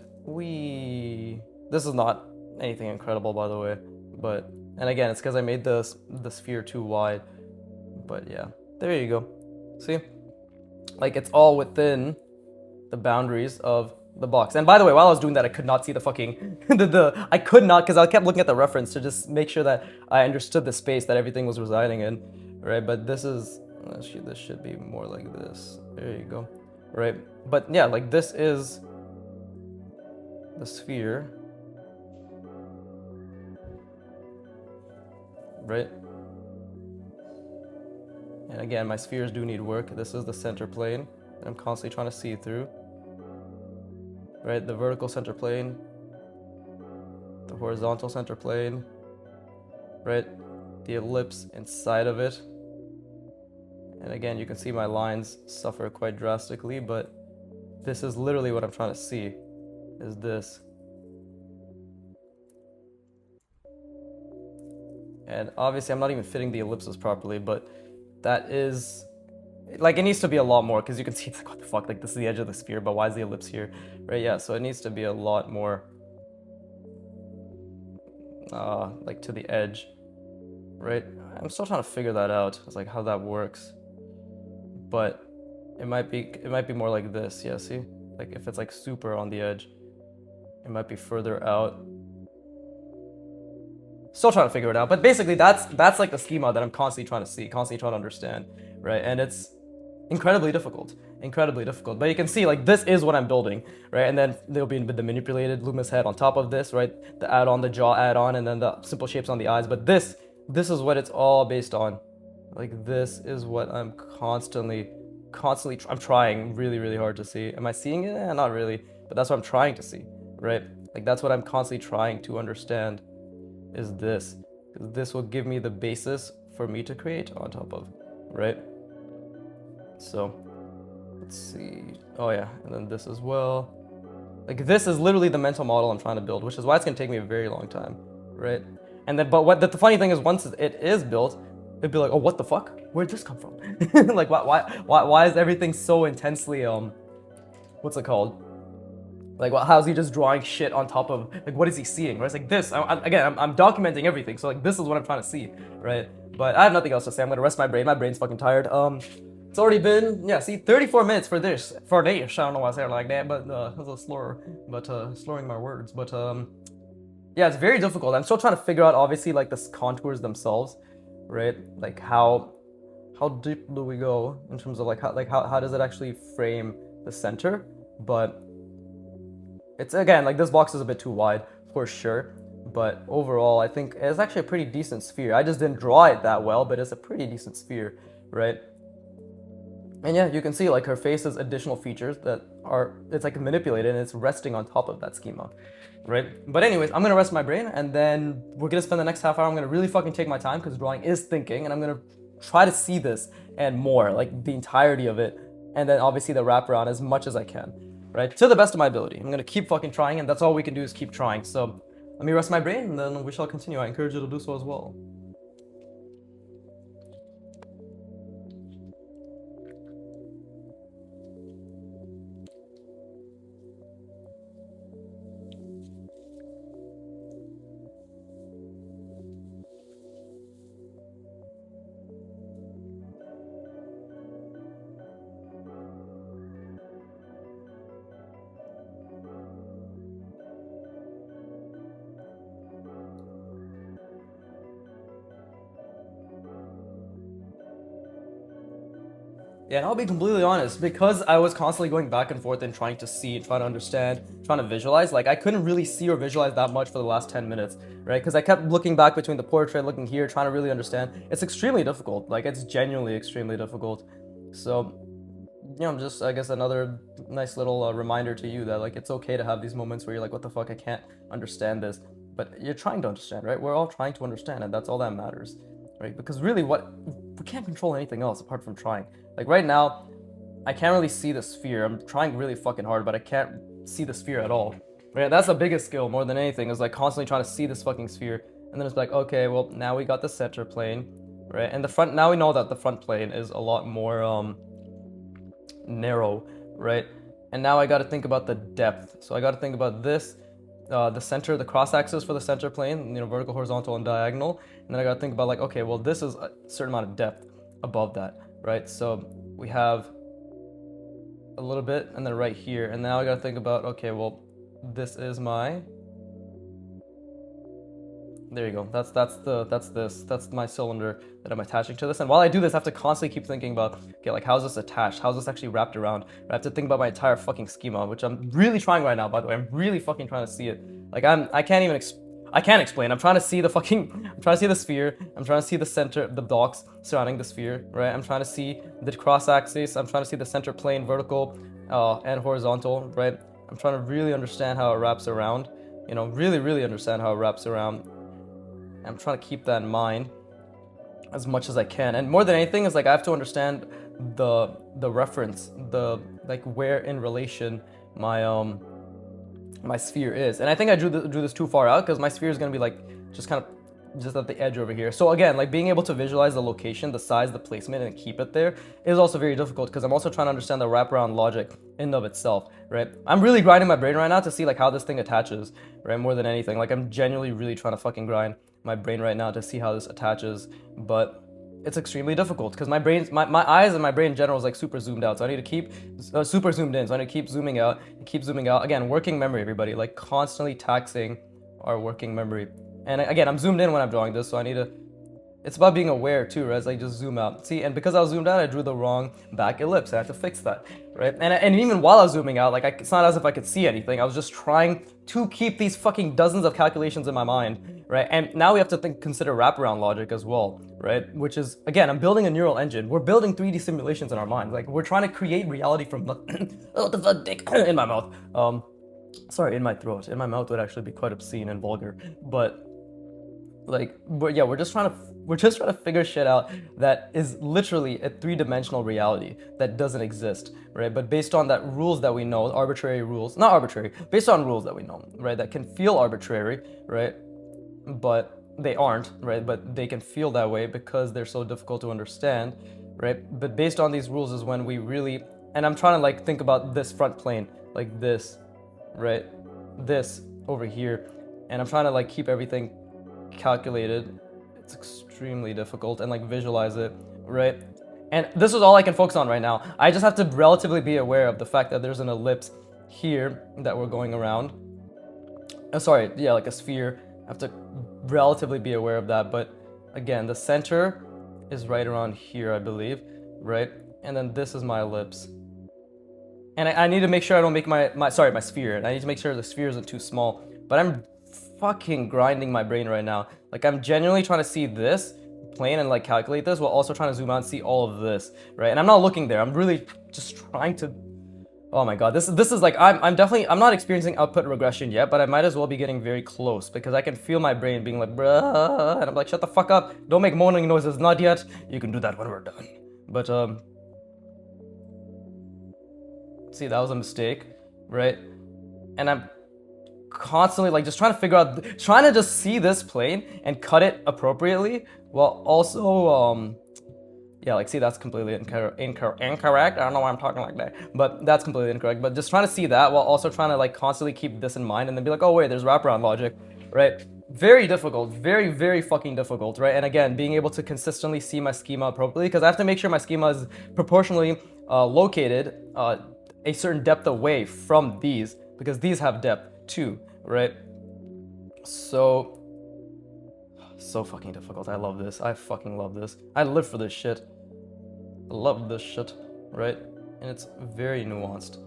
Speaker 1: this is not anything incredible, by the way, but, and again, it's because I made the sphere too wide, but yeah, there you go. See, like it's all within the boundaries of the box. And by the way, while I was doing that, I could not see the fucking I could not, because I kept looking at the reference to just make sure that I understood the space that everything was residing in, right? But this is actually, this should be more like this. There you go, right? But yeah, like this is the sphere, right? And again, my spheres do need work. This is the center plane that I'm constantly trying to see through. Right, the vertical center plane, the horizontal center plane, right, the ellipse inside of it. And again, you can see my lines suffer quite drastically, but this is literally what I'm trying to see, is this. And obviously I'm not even fitting the ellipses properly, but that is, like, it needs to be a lot more, because you can see, it's like, what the fuck, like, this is the edge of the sphere, but why is the ellipse here, right? Yeah, so it needs to be a lot more, like, to the edge, right? I'm still trying to figure that out, it's like, how that works, but it might be more like this, yeah, see? Like, if it's, like, super on the edge, it might be further out. Still trying to figure it out, but basically, that's like the schema that I'm constantly trying to see, constantly trying to understand, right? And it's incredibly difficult, but you can see, like, this is what I'm building, right? And then there'll be the manipulated Loomis head on top of this, right? The add-on, the jaw add-on, and then the simple shapes on the eyes. But this is what it's all based on. Like, this is what I'm constantly I'm trying really, really hard to see. Am I seeing it? Not really, but that's what I'm trying to see, right? Like, that's what I'm constantly trying to understand, is this. This will give me the basis for me to create on top of, right? So, let's see. Oh yeah, and then this as well. Like, this is literally the mental model I'm trying to build, which is why it's gonna take me a very long time, right? And then, but the funny thing is, once it is built, it'd be like, oh, what the fuck? Where'd this come from? Like, why is everything so intensely, what's it called? Like, how's he just drawing shit on top of, like, what is he seeing, right? It's like this, I'm documenting everything, so like, this is what I'm trying to see, right? But I have nothing else to say. I'm gonna rest my brain. My brain's fucking tired. It's already been, yeah, see, 34 minutes for this. I don't know why I say it like that, but, a little slower, but, slurring my words, but, yeah, it's very difficult. I'm still trying to figure out, obviously, like, the contours themselves, right? Like, how deep do we go in terms of, like, how does it actually frame the center? But it's, again, like, this box is a bit too wide, for sure. But overall, I think it's actually a pretty decent sphere. I just didn't draw it that well, but it's a pretty decent sphere, right? And yeah, you can see, like, her face has additional features that are, it's, like, manipulated, and it's resting on top of that schema, right? But anyways, I'm gonna rest my brain, and then we're gonna spend the next half hour. I'm gonna really fucking take my time, because drawing is thinking, and I'm gonna try to see this and more, like, the entirety of it, and then obviously the wraparound as much as I can, right? To the best of my ability. I'm gonna keep fucking trying, and that's all we can do is keep trying. So let me rest my brain, and then we shall continue. I encourage you to do so as well. Yeah, and I'll be completely honest, because I was constantly going back and forth and trying to see, trying to understand, trying to visualize, like, I couldn't really see or visualize that much for the last 10 minutes, right? Because I kept looking back between the portrait, looking here, trying to really understand. It's extremely difficult. Like, it's genuinely extremely difficult. So, you know, just, I guess, another nice little reminder to you that, like, it's okay to have these moments where you're like, what the fuck, I can't understand this. But you're trying to understand, right? We're all trying to understand, and that's all that matters, right? Because really, we can't control anything else apart from trying. Like, right now, I can't really see the sphere. I'm trying really fucking hard, but I can't see the sphere at all. Right? That's the biggest skill more than anything, is like constantly trying to see this fucking sphere. And then it's like, okay, well, now we got the center plane, right? And the front, now we know that the front plane is a lot more narrow, right? And now I got to think about the depth. So I got to think about this, the center, the cross axis for the center plane, you know, vertical, horizontal, and diagonal. And then I got to think about, like, okay, well, this is a certain amount of depth above that, right? So we have a little bit, and then right here, and now I gotta think about, okay, well, this is my, there you go, that's my cylinder that I'm attaching to this. And while I do this, I have to constantly keep thinking about, okay, like, how's this attached? How's this actually wrapped around? I have to think about my entire fucking schema, which I'm really trying right now, by the way. I'm really fucking trying to see it. Like, I can't explain. I'm trying to see the sphere. I'm trying to see the center, the blocks surrounding the sphere, right? I'm trying to see the cross axis. I'm trying to see the center plane, vertical and horizontal, right? I'm trying to really understand how it wraps around, you know, really understand how it wraps around. I'm trying to keep that in mind as much as I can. And more than anything is, like, I have to understand the reference, the, like, where in relation my sphere is. And I think I drew this too far out, because my sphere is going to be, like, just kind of just at the edge over here. So again, like, being able to visualize the location, the size, the placement, and keep it there is also very difficult, because I'm also trying to understand the wraparound logic in and of itself, right? I'm really grinding my brain right now to see, like, how this thing attaches, right? More than anything, like, I'm genuinely really trying to fucking grind my brain right now to see how this attaches, but it's extremely difficult, because my eyes and my brain in general is, like, super zoomed out. So I need to keep super zoomed in. So I need to keep zooming out and keep zooming out. Again, working memory, everybody, like, constantly taxing our working memory. And again, I'm zoomed in when I'm drawing this, so I need to, it's about being aware too, right? It's like, just zoom out. See, and because I was zoomed out, I drew the wrong back ellipse. I have to fix that, right? And even while I was zooming out, like, it's not as if I could see anything. I was just trying to keep these fucking dozens of calculations in my mind, right? And now we have to consider wraparound logic as well, right? Which is, again, I'm building a neural engine. We're building 3D simulations in our minds. Like, we're trying to create reality from nothing. Oh, the fuck, dick in my mouth. Sorry, in my throat. In my mouth would actually be quite obscene and vulgar, but yeah, we're just trying to figure shit out that is literally a three-dimensional reality that doesn't exist, right? But based on that rules that we know, arbitrary rules, not arbitrary, based on rules that we know, right? That can feel arbitrary, right? But they aren't, right? But they can feel that way because they're so difficult to understand, right? But based on these rules is when we really, and I'm trying to like think about this front plane, like this, right? This over here, and I'm trying to like keep everything calculated. It's extremely difficult and like visualize it, right? And this is all I can focus on right now. I just have to relatively be aware of the fact that there's an ellipse here that we're going around. Sorry, yeah, like a sphere. I have to relatively be aware of that. But again, the center is right around here, I believe, right? And then this is my ellipse. And I need to make sure I don't make my sphere. And I need to make sure the sphere isn't too small. But I'm fucking grinding my brain right now. Like I'm genuinely trying to see this plane and like calculate this while also trying to zoom out and see all of this, right? And I'm not looking there. I'm really just trying to. Oh my god, this is like I'm not experiencing output regression yet, but I might as well be getting very close because I can feel my brain being like bruh, and I'm like, shut the fuck up, don't make moaning noises, not yet. You can do that when we're done. But see, that was a mistake, right? And I'm constantly like just trying to figure out, trying to just see this plane and cut it appropriately while also yeah, like see, that's completely incorrect. I don't know why I'm talking like that, but that's completely incorrect. But just trying to see that while also trying to like constantly keep this in mind and then be like, oh wait, there's wraparound logic, right? Very difficult, very, very fucking difficult, right? And again, being able to consistently see my schema appropriately because I have to make sure my schema is proportionally located a certain depth away from these because these have depth too, right? So fucking difficult. I love this. I fucking love this. I live for this shit. I love this shit, right? And it's very nuanced.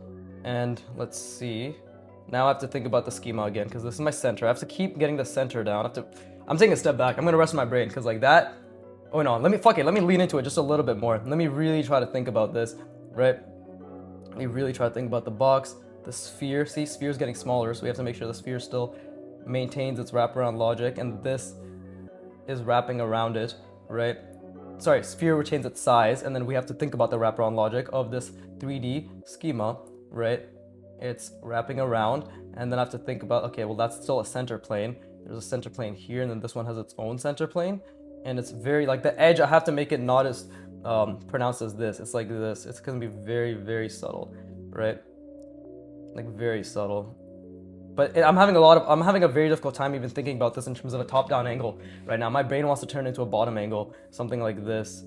Speaker 1: And let's see. Now I have to think about the schema again because this is my center. I have to keep getting the center down. I'm taking a step back. I'm gonna rest my brain because like that. Oh no, let me lean into it just a little bit more. Let me really try to think about this, right? Let me really try to think about the box, the sphere. See, sphere's getting smaller, so we have to make sure the sphere still maintains its wraparound logic, and this is wrapping around it, right? Sorry, sphere retains its size, and then we have to think about the wraparound logic of this 3D schema, right? It's wrapping around, and then I have to think about, okay, well, that's still a center plane. There's a center plane here, and then this one has its own center plane, and it's very, like, the edge, I have to make it not as pronounced as this. It's like this. It's gonna be very, very subtle, right? Like, very subtle. But I'm having a very difficult time even thinking about this in terms of a top-down angle right now. My brain wants to turn into a bottom angle, something like this,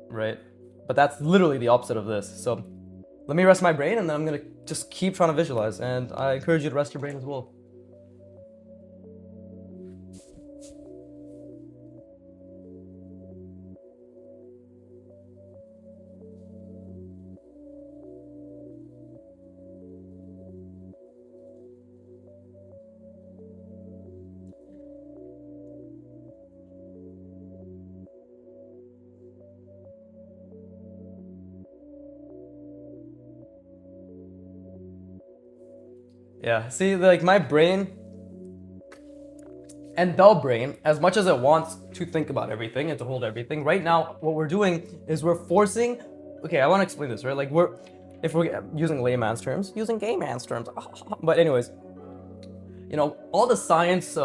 Speaker 1: right? But that's literally the opposite of this. So let me rest my brain, and then I'm gonna just keep trying to visualize. And I encourage you to rest your brain as well. Yeah, see, like my brain and the brain, as much as it wants to think about everything and to hold everything, right now, what we're doing is we're forcing, okay, I want to explain this, right? Like if we're using layman's terms, using gay man's terms, but anyways, you know, all the science,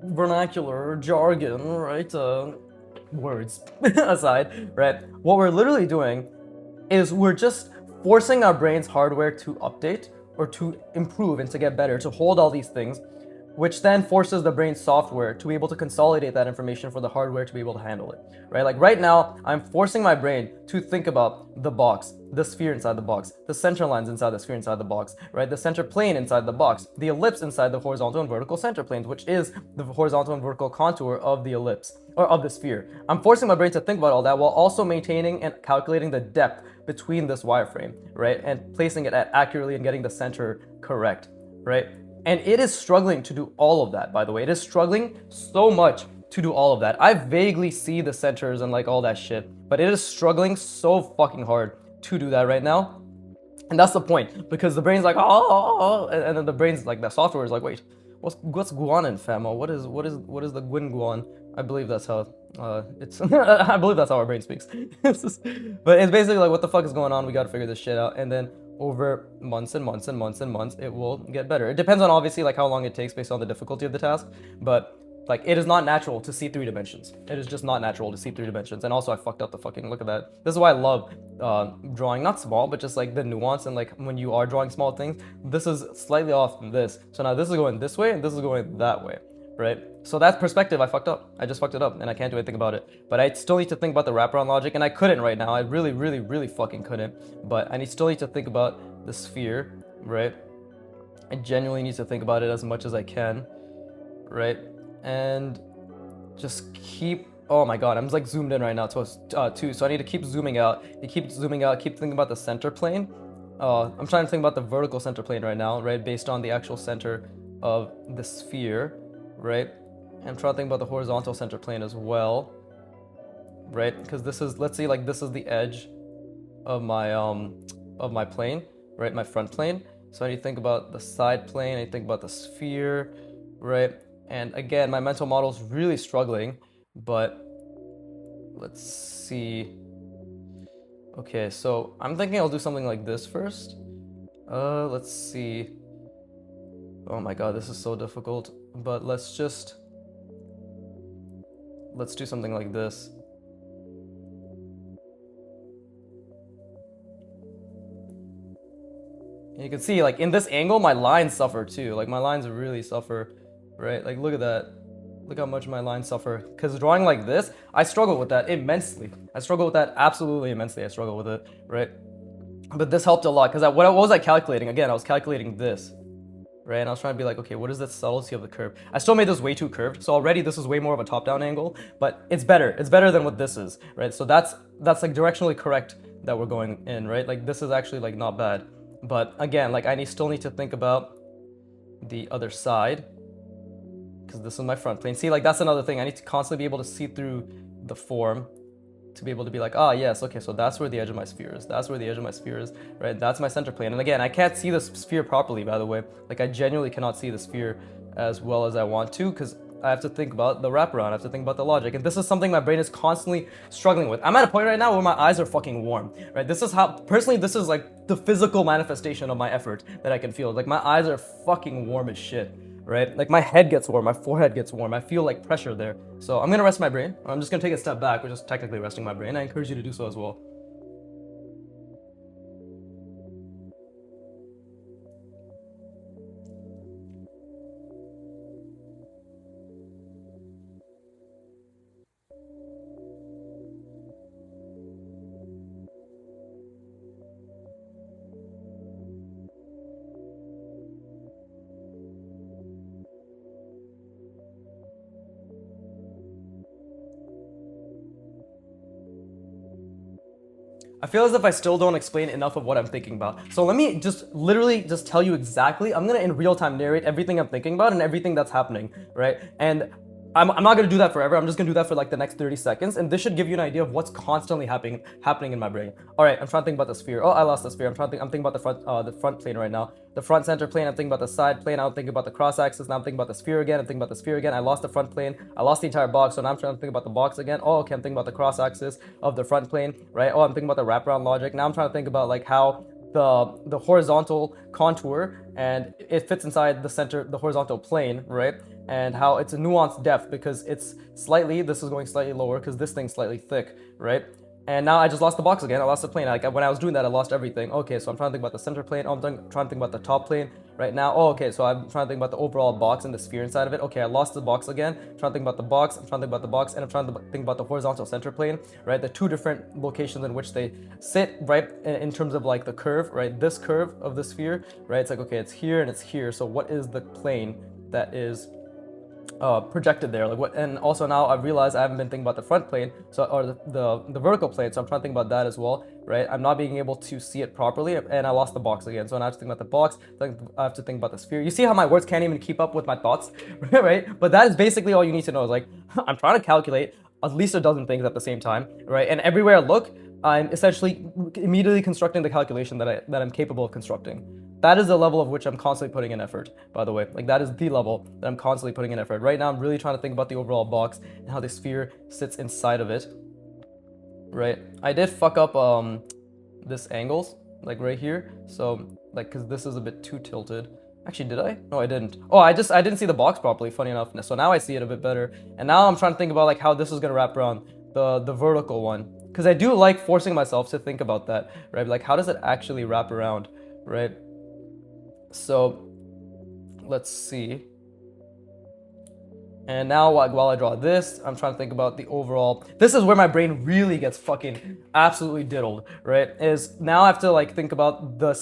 Speaker 1: vernacular, jargon, right, words aside, right, what we're literally doing is we're just forcing our brain's hardware to update or to improve and to get better, to hold all these things, which then forces the brain's software to be able to consolidate that information for the hardware to be able to handle it, right? Like right now, I'm forcing my brain to think about the box, the sphere inside the box, the center lines inside the sphere inside the box, right? The center plane inside the box, the ellipse inside the horizontal and vertical center planes, which is the horizontal and vertical contour of the ellipse, or of the sphere. I'm forcing my brain to think about all that while also maintaining and calculating the depth between this wireframe, right? And placing it accurately and getting the center correct, right? And it is struggling to do all of that, by the way. It is struggling so much to do all of that. I vaguely see the centers and like all that shit, but it is struggling so fucking hard to do that right now. And that's the point, because the brain's like, oh, and then the brain's like, the software is like, wait, what's guanin, famo? What is the guin guan? I believe that's how it's. I believe that's how our brain speaks. But it's basically like, what the fuck is going on? We got to figure this shit out, and then over months and months, it will get better. It depends on obviously like how long it takes based on the difficulty of the task, but Like, it is not natural to see 3 dimensions. It is just not natural to see 3 dimensions. And also, I fucked up the fucking, look at that. This is why I love drawing, not small, but just like the nuance, and like when you are drawing small things, this is slightly off from this. So now this is going this way and this is going that way, right? So that perspective, I fucked up. I just fucked it up and I can't do anything about it. But I still need to think about the wraparound logic, and I couldn't right now. I really, really, really fucking couldn't. But I still need to think about the sphere, right? I genuinely need to think about it as much as I can, right? And just keep, oh my god, I'm like zoomed in right now to 2, so I need to keep zooming out. You keep zooming out, keep thinking about the center plane. I'm trying to think about the vertical center plane right now, right, based on the actual center of the sphere, right? And I'm trying to think about the horizontal center plane as well, right? Because this is, let's see, like this is the edge of my plane, right, my front plane. So I need to think about the side plane, I need to think about the sphere, right? And again, my mental model is really struggling, but let's see. Okay, so I'm thinking I'll do something like this first. Let's see. Oh my god, this is so difficult, but let's do something like this. And you can see, like, in this angle, my lines suffer too. Like, my lines really suffer, right? Like, look at that. Look how much my lines suffer. Because drawing like this, I struggle with that immensely. I struggle with that absolutely immensely. I struggle with it, right? But this helped a lot, because what was I calculating? Again, I was calculating this, right? And I was trying to be like, okay, what is the subtlety of the curve? I still made this way too curved, so already this is way more of a top-down angle, but it's better. It's better than what this is, right? So that's like directionally correct that we're going in, right? Like, this is actually like not bad. But again, like, I still need to think about the other side, because this is my front plane. See, like, that's another thing. I need to constantly be able to see through the form to be able to be like, ah, yes, okay, so that's where the edge of my sphere is. That's where the edge of my sphere is, right? That's my center plane. And again, I can't see the sphere properly, by the way. Like, I genuinely cannot see the sphere as well as I want to, because I have to think about the wraparound. I have to think about the logic. And this is something my brain is constantly struggling with. I'm at a point right now where my eyes are fucking warm, right? This is how, personally, this is like the physical manifestation of my effort that I can feel. Like, my eyes are fucking warm as shit, right? Like, my head gets warm, my forehead gets warm. I feel like pressure there. So I'm gonna rest my brain. I'm just gonna take a step back, which is technically resting my brain. I encourage you to do so as well. I feel as if I still don't explain enough of what I'm thinking about. So let me just literally just tell you exactly. I'm gonna in real time narrate everything I'm thinking about and everything that's happening, right? And I'm not gonna do that forever. I'm just gonna do that for like the next 30 seconds, and this should give you an idea of what's constantly happening in my brain. All right, I'm trying to think about the sphere. Oh, I lost the sphere. I'm thinking about the front plane right now. The front center plane. I'm thinking about the side plane. I'm thinking about the cross axis. Now I'm thinking about the sphere again. I'm thinking about the sphere again. I lost the front plane. I lost the entire box. So now I'm trying to think about the box again. Oh, okay. I'm thinking about the cross axis of the front plane, right? Oh, I'm thinking about the wraparound logic. Now I'm trying to think about like how the horizontal contour and it fits inside the center, the horizontal plane, right? And how it's a nuanced depth because it's slightly, this is going slightly lower because this thing's slightly thick, right? And now I just lost the box again. I lost the plane. Like, when I was doing that, I lost everything. Okay, so I'm trying to think about the center plane. Oh, I'm trying to think about the top plane right now. Oh, okay, so I'm trying to think about the overall box and the sphere inside of it. Okay, I lost the box again. I'm trying to think about the box. I'm trying to think about the box, and I'm trying to think about the horizontal center plane, right? The two different locations in which they sit, right? In terms of like the curve, right? This curve of the sphere, right? It's like, okay, it's here and it's here. So what is the plane that is projected there, like what? And also now I've realized I haven't been thinking about the front plane, so or the vertical plane, so I'm trying to think about that as well, right? I'm not being able to see it properly, and I lost the box again, so now I have to think about the box. I have to think about the sphere. You see how my words can't even keep up with my thoughts, right? But that is basically all you need to know. Is like, I'm trying to calculate at least a dozen things at the same time, right? And everywhere I look, I'm essentially immediately constructing the calculation that I'm capable of constructing. That is the level of which I'm constantly putting in effort, by the way. Like, that is the level that I'm constantly putting in effort. Right now, I'm really trying to think about the overall box and how the sphere sits inside of it, right? I did fuck up this angles, like right here. So, like, because this is a bit too tilted. Actually, did I? No, I didn't. Oh, I didn't see the box properly, funny enough. So now I see it a bit better. And now I'm trying to think about like how this is gonna wrap around the vertical one. Because I do like forcing myself to think about that, right? Like how does it actually wrap around, right? So let's see. And now while I draw this, I'm trying to think about the overall. This is where my brain really gets fucking absolutely diddled, right? Is now I have to like think about the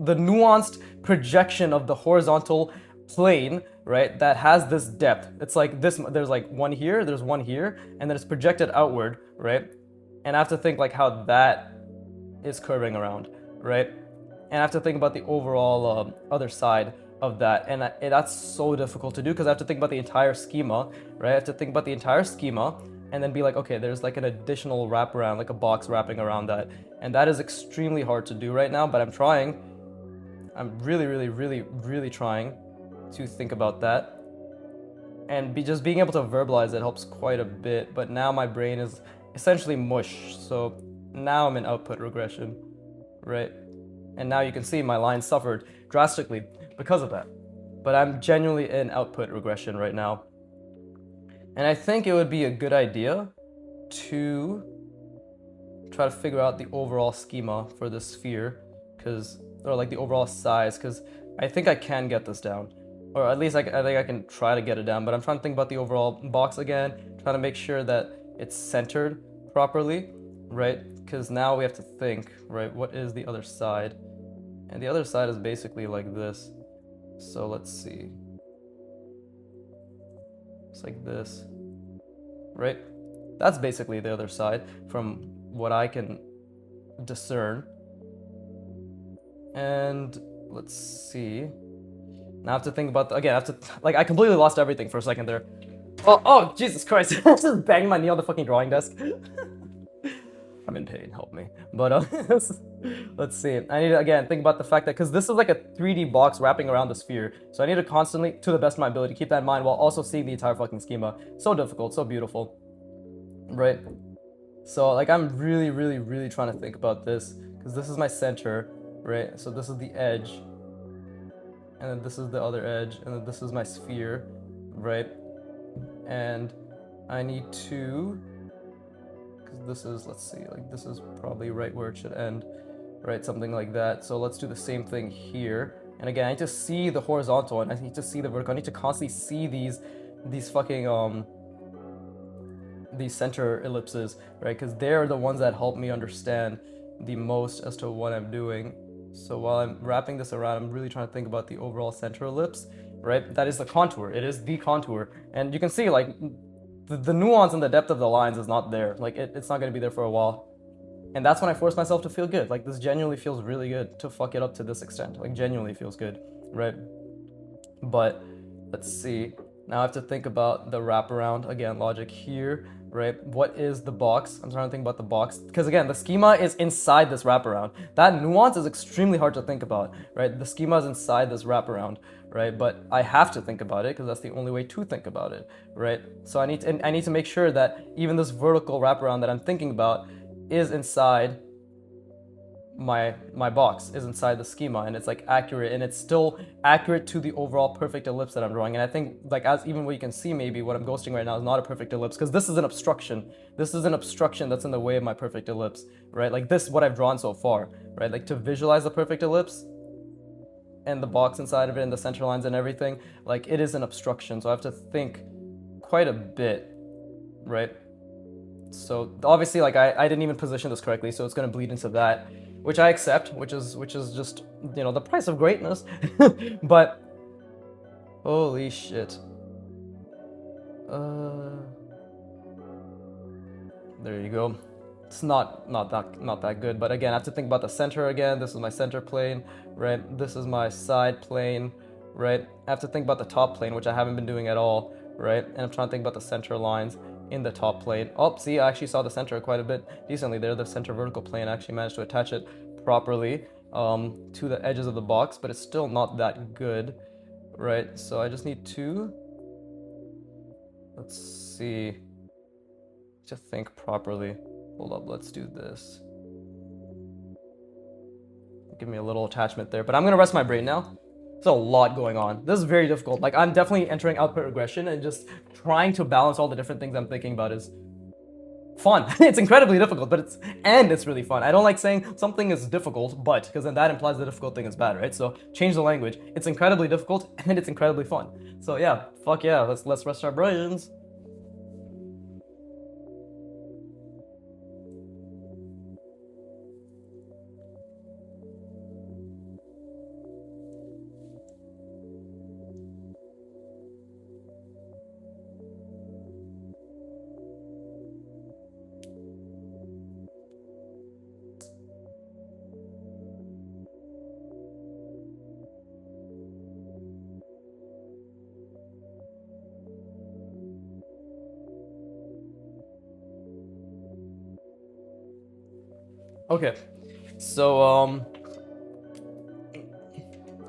Speaker 1: nuanced projection of the horizontal plane, right? That has this depth. It's like this. There's like one here. There's one here, and then it's projected outward, right? And I have to think like how that is curving around, right? And I have to think about the overall other side of that, and that's so difficult to do because I have to think about the entire schema, right? I have to think about the entire schema and then be like, okay, there's like an additional wraparound, like a box wrapping around that, and that is extremely hard to do right now, but I'm trying. I'm really trying to think about that, and just being able to verbalize it helps quite a bit, but now my brain is essentially mush, so now I'm in output regression, right? And now you can see my line suffered drastically because of that. But I'm genuinely in output regression right now. And I think it would be a good idea to try to figure out the overall schema for this sphere, or like the overall size, because I think I can get this down. Or at least I think I can try to get it down, but I'm trying to think about the overall box again, trying to make sure that it's centered properly, right? Because now we have to think, right, what is the other side? And the other side is basically like this. So let's see. It's like this, right? That's basically the other side from what I can discern. And let's see. Now I have to think about, again, I completely lost everything for a second there. Oh, Jesus Christ. I just banged my knee on the fucking drawing desk. I'm in pain, help me. But let's see. I need to, again, think about the fact that, because this is like a 3D box wrapping around the sphere. So I need to constantly, to the best of my ability, keep that in mind while also seeing the entire fucking schema. So difficult, so beautiful. Right? So like I'm really trying to think about this, because this is my center, right? So this is the edge. And then this is the other edge. And then this is my sphere, right? And I need to, this is, let's see, like this is probably right where it should end, right? Something like that. So let's do the same thing here. And again, I need to see the horizontal and I need to see the vertical. I need to constantly see these fucking these center ellipses, right? Because they're the ones that help me understand the most as to what I'm doing. So while I'm wrapping this around, I'm really trying to think about the overall center ellipse, right? That is the contour. It is the contour. And you can see like the nuance and the depth of the lines is not there. Like it's not going to be there for a while. And that's when I force myself to feel good. Like this genuinely feels really good to fuck it up to this extent. Like genuinely feels good, right? But let's see. Now I have to think about the wraparound. Again, logic here, right? What is the box? I'm trying to think about the box. Because again, the schema is inside this wraparound. That nuance is extremely hard to think about, right? The schema is inside this wraparound, right? But I have to think about it because that's the only way to think about it, right? So I need to make sure that even this vertical wraparound that I'm thinking about is inside my box, is inside the schema, and it's like accurate, and it's still accurate to the overall perfect ellipse that I'm drawing. And I think like as even what you can see, maybe what I'm ghosting right now is not a perfect ellipse, because this is an obstruction. This is an obstruction that's in the way of my perfect ellipse, right? Like this, what I've drawn so far, right? Like to visualize the perfect ellipse and the box inside of it and the center lines and everything, like it is an obstruction. So I have to think quite a bit, right? So obviously, like I didn't even position this correctly, so it's gonna bleed into that, which I accept, which is just, you know, the price of greatness. But holy shit. There you go. It's not that good, but again, I have to think about the center again. This is my center plane, right? This is my side plane, right? I have to think about the top plane, which I haven't been doing at all, right? And I'm trying to think about the center lines in the top plane. Oh, see, I actually saw the center quite a bit decently there. The center vertical plane, I actually managed to attach it properly to the edges of the box, but it's still not that good, right? So I just need to, let's see, to think properly. Hold up, let's do this. Give me a little attachment there, but I'm gonna rest my brain now. There's a lot going on. This is very difficult. Like, I'm definitely entering output regression, and just trying to balance all the different things I'm thinking about is fun. It's incredibly difficult, but it's really fun. I don't like saying something is difficult, but, because then that implies the difficult thing is bad, right? So change the language. It's incredibly difficult and it's incredibly fun. So yeah, fuck yeah, let's rest our brains. Okay, so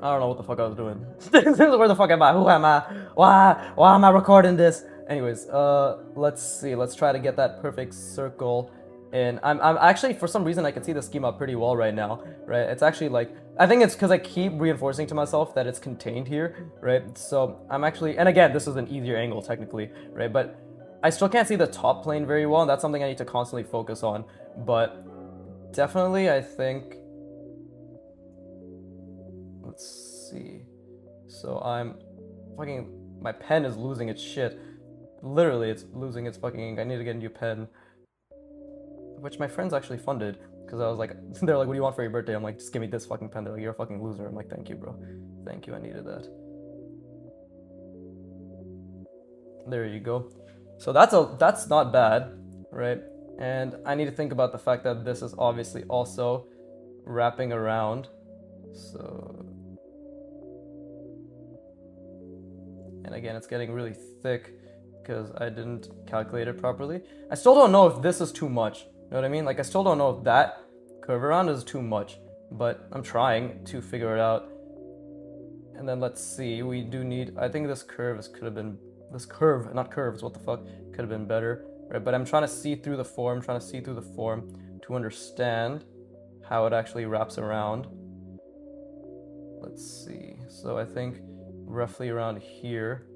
Speaker 1: I don't know what the fuck I was doing. Where the fuck am I? Who am I? Why am I recording this? Anyways, let's see. Let's try to get that perfect circle. And I'm actually, for some reason, I can see the schema pretty well right now, right? It's actually like, I think it's because I keep reinforcing to myself that it's contained here, right? So I'm actually, and again, this is an easier angle technically, right? But I still can't see the top plane very well, and that's something I need to constantly focus on. But definitely, I think, let's see. So I'm fucking, my pen is losing its shit. Literally, it's losing its fucking ink. I need to get a new pen, which my friends actually funded, because I was like, they're like, what do you want for your birthday? I'm like, just give me this fucking pen. They're like, you're a fucking loser. I'm like, thank you, bro. Thank you, I needed that. There you go. So that's not bad, right? And I need to think about the fact that this is obviously also wrapping around. So, and again, it's getting really thick because I didn't calculate it properly. I still don't know if this is too much. You know what I mean? Like, I still don't know if that curve around is too much, but I'm trying to figure it out. And then let's see, we do need, I think this curve could have been, this curve, not curves, what the fuck, could have been better, right? But I'm trying to see through the form, to understand how it actually wraps around. Let's see, so I think roughly around here.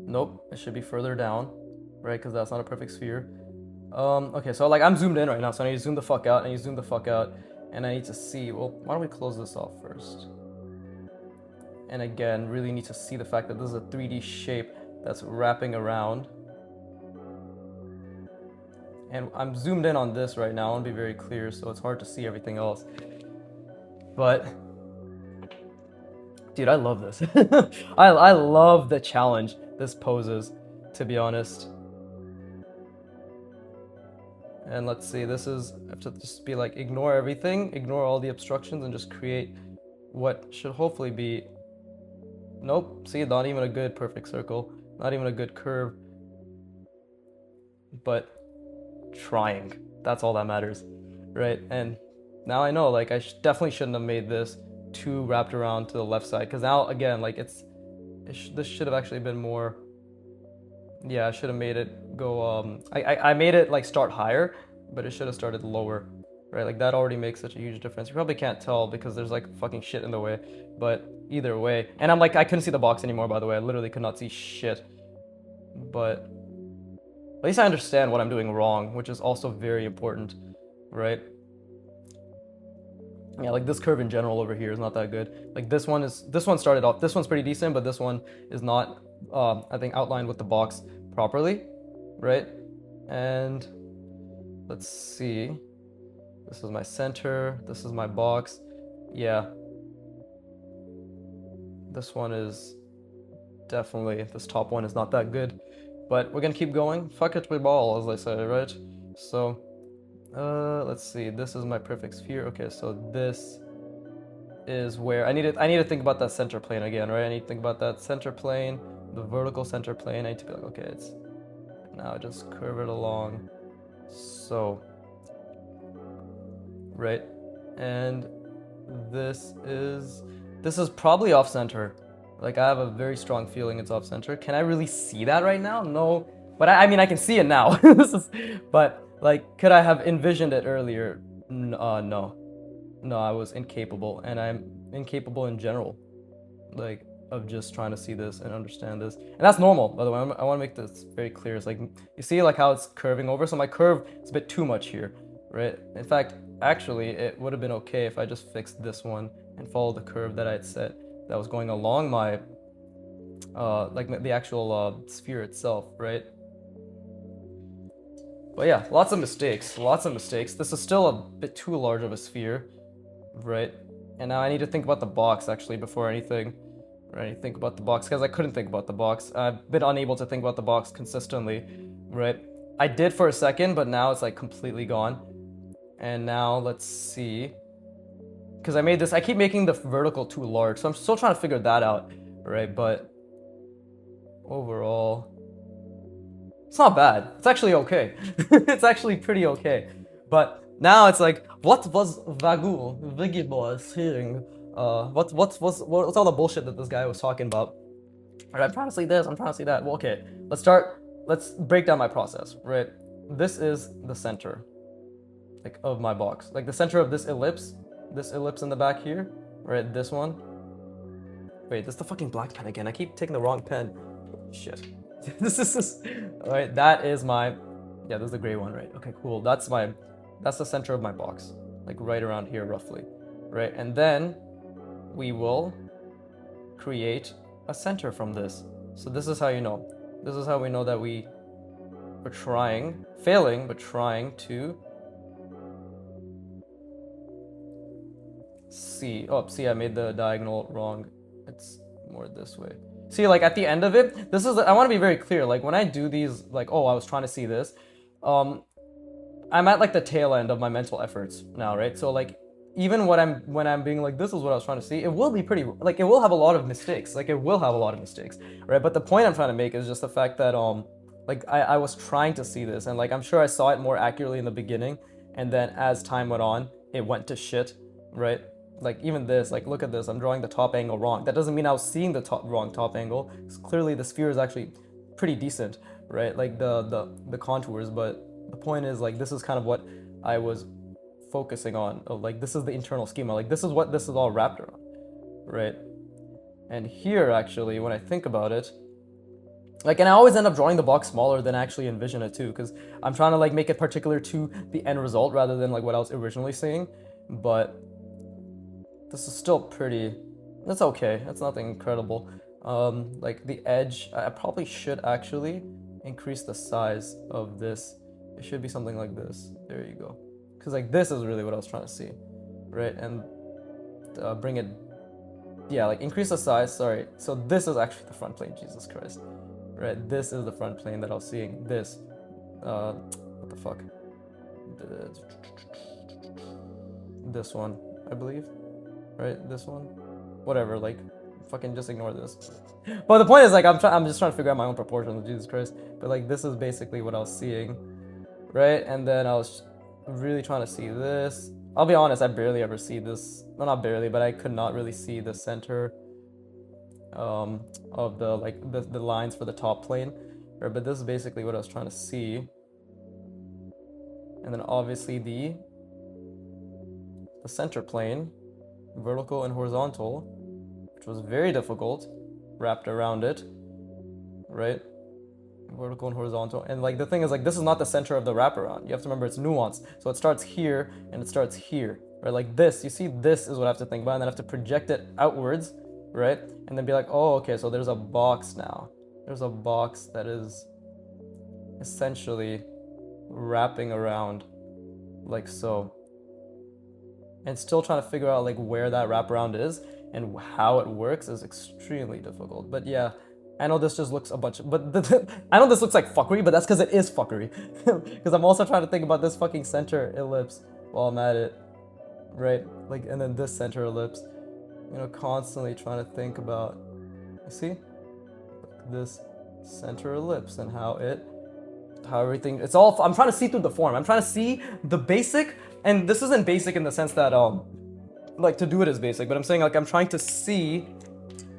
Speaker 1: Nope, it should be further down, right? Because that's not a perfect sphere. Okay, so like I'm zoomed in right now, so I need to zoom the fuck out, and I need to see, well, why don't we close this off first? And again, really need to see the fact that this is a 3D shape that's wrapping around. And I'm zoomed in on this right now, I want to be very clear, so it's hard to see everything else. But, dude, I love this. I love the challenge this poses, to be honest. And let's see, this is, I have to just be like, ignore everything, ignore all the obstructions, and just create what should hopefully be, nope, see, not even a good perfect circle, not even a good curve, but trying, that's all that matters, right? And now I know, like, I definitely shouldn't have made this too wrapped around to the left side, because now, again, like, this should have actually been more, yeah, I should have made it go, I made it, like, start higher, but it should have started lower, right? Like, that already makes such a huge difference. You probably can't tell because there's, like, fucking shit in the way, but either way. And I'm like, I couldn't see the box anymore, by the way. I literally could not see shit. But at least I understand what I'm doing wrong, which is also very important, right? Yeah, like this curve in general over here is not that good. Like this one started off, this one's pretty decent, but this one is not, I think, outlined with the box properly, right? And let's see, this is my center, this is my box. Yeah, this one is definitely, this top one is not that good, but we're gonna keep going. Fuck it, we ball, as they say, right? So let's see, this is my perfect sphere. Okay, so this is where I need to think about that center plane again, right? I need to think about that center plane, the vertical center plane. I need to be like, okay, it's now just curve it along, so, right? And this is probably off center. Like, I have a very strong feeling it's off center. Can I really see that right now? No, but I mean I can see it now. But like, could I have envisioned it earlier? No, I was incapable, and I'm incapable in general, like, of just trying to see this and understand this. And that's normal, by the way. I want to make this very clear. It's like, you see like how it's curving over? So my curve is a bit too much here, right? In fact, actually, it would have been okay if I just fixed this one and followed the curve that I had set that was going along my, like the actual sphere itself, right? But yeah, lots of mistakes, lots of mistakes. This is still a bit too large of a sphere, right? And now I need to think about the box actually before anything. Right, think about the box, because I couldn't think about the box. I've been unable to think about the box consistently, right? I did for a second, but now it's like completely gone. And now let's see, because I made this, I keep making the vertical too large, so I'm still trying to figure that out, right? But overall, it's not bad. It's actually okay. It's actually pretty okay. But now it's like, what was Vigibor saying? What's all the bullshit that this guy was talking about? Right, I'm trying to see this, I'm trying to see that. Well, okay, let's break down my process, right? This is the center, like, of my box. Like, the center of this ellipse in the back here, right? This one. Wait, this is the fucking black pen again. I keep taking the wrong pen. Shit. This is, alright, that is my, yeah, this is the gray one, right? Okay, cool. That's the center of my box. Like, right around here, roughly. Right, and then we will create a center from this. So this is how you know. This is how we know that we are trying, failing, but trying to see. Oh, see, I made the diagonal wrong. It's more this way. See, like, at the end of it, this is, I want to be very clear. Like, when I do these, like, oh, I was trying to see this, I'm at, like, the tail end of my mental efforts now, right? So, like, even when I'm being like, this is what I was trying to see, it will be pretty, like, it will have a lot of mistakes. Like, it will have a lot of mistakes, right? But the point I'm trying to make is just the fact that, like, I was trying to see this, and, like, I'm sure I saw it more accurately in the beginning, and then as time went on, it went to shit, right? Like, even this, like, look at this, I'm drawing the top angle wrong. That doesn't mean I was seeing the wrong top angle, because clearly the sphere is actually pretty decent, right? Like, the contours, but the point is, like, this is kind of what I was focusing on. Like, this is the internal schema. Like, this is what this is all wrapped around, right? And here, actually, when I think about it, like, and I always end up drawing the box smaller than I actually envision it too, because I'm trying to, like, make it particular to the end result rather than, like, what I was originally seeing. But this is still pretty, that's okay, that's nothing incredible. Like, the edge, I probably should actually increase the size of this. It should be something like this. There you go. Because, like, this is really what I was trying to see, right? And bring it, yeah, like, increase the size, sorry. So this is actually the front plane, Jesus Christ, right? This is the front plane that I was seeing. This, what the fuck? This one, I believe, right? This one, whatever, like, fucking just ignore this. But the point is, like, I'm just trying to figure out my own proportions, Jesus Christ. But, like, this is basically what I was seeing, right? And then I was really trying to see this. I'll be honest, I barely ever see this. Well, not barely, but I could not really see the center of the, like, the lines for the top plane. Right? But this is basically what I was trying to see. And then obviously the center plane, vertical and horizontal, which was very difficult, wrapped around it, right? Vertical and horizontal. And, like, the thing is, like, this is not the center of the wraparound. You have to remember it's nuanced. So it starts here and it starts here, right? Like this, you see, this is what I have to think about, and then I have to project it outwards, right? And then be like, oh, okay, so there's a box now. There's a box that is essentially wrapping around like so. And still trying to figure out, like, where that wraparound is and how it works is extremely difficult. But yeah, I know this just looks a bunch of, but I know this looks like fuckery, but that's because it is fuckery. Because I'm also trying to think about this fucking center ellipse while I'm at it, right? Like, and then this center ellipse, you know, constantly trying to think about, you see, this center ellipse and how everything, it's all, I'm trying to see through the form. I'm trying to see the basic, and this isn't basic in the sense that, like, to do it is basic, but I'm saying, like, I'm trying to see,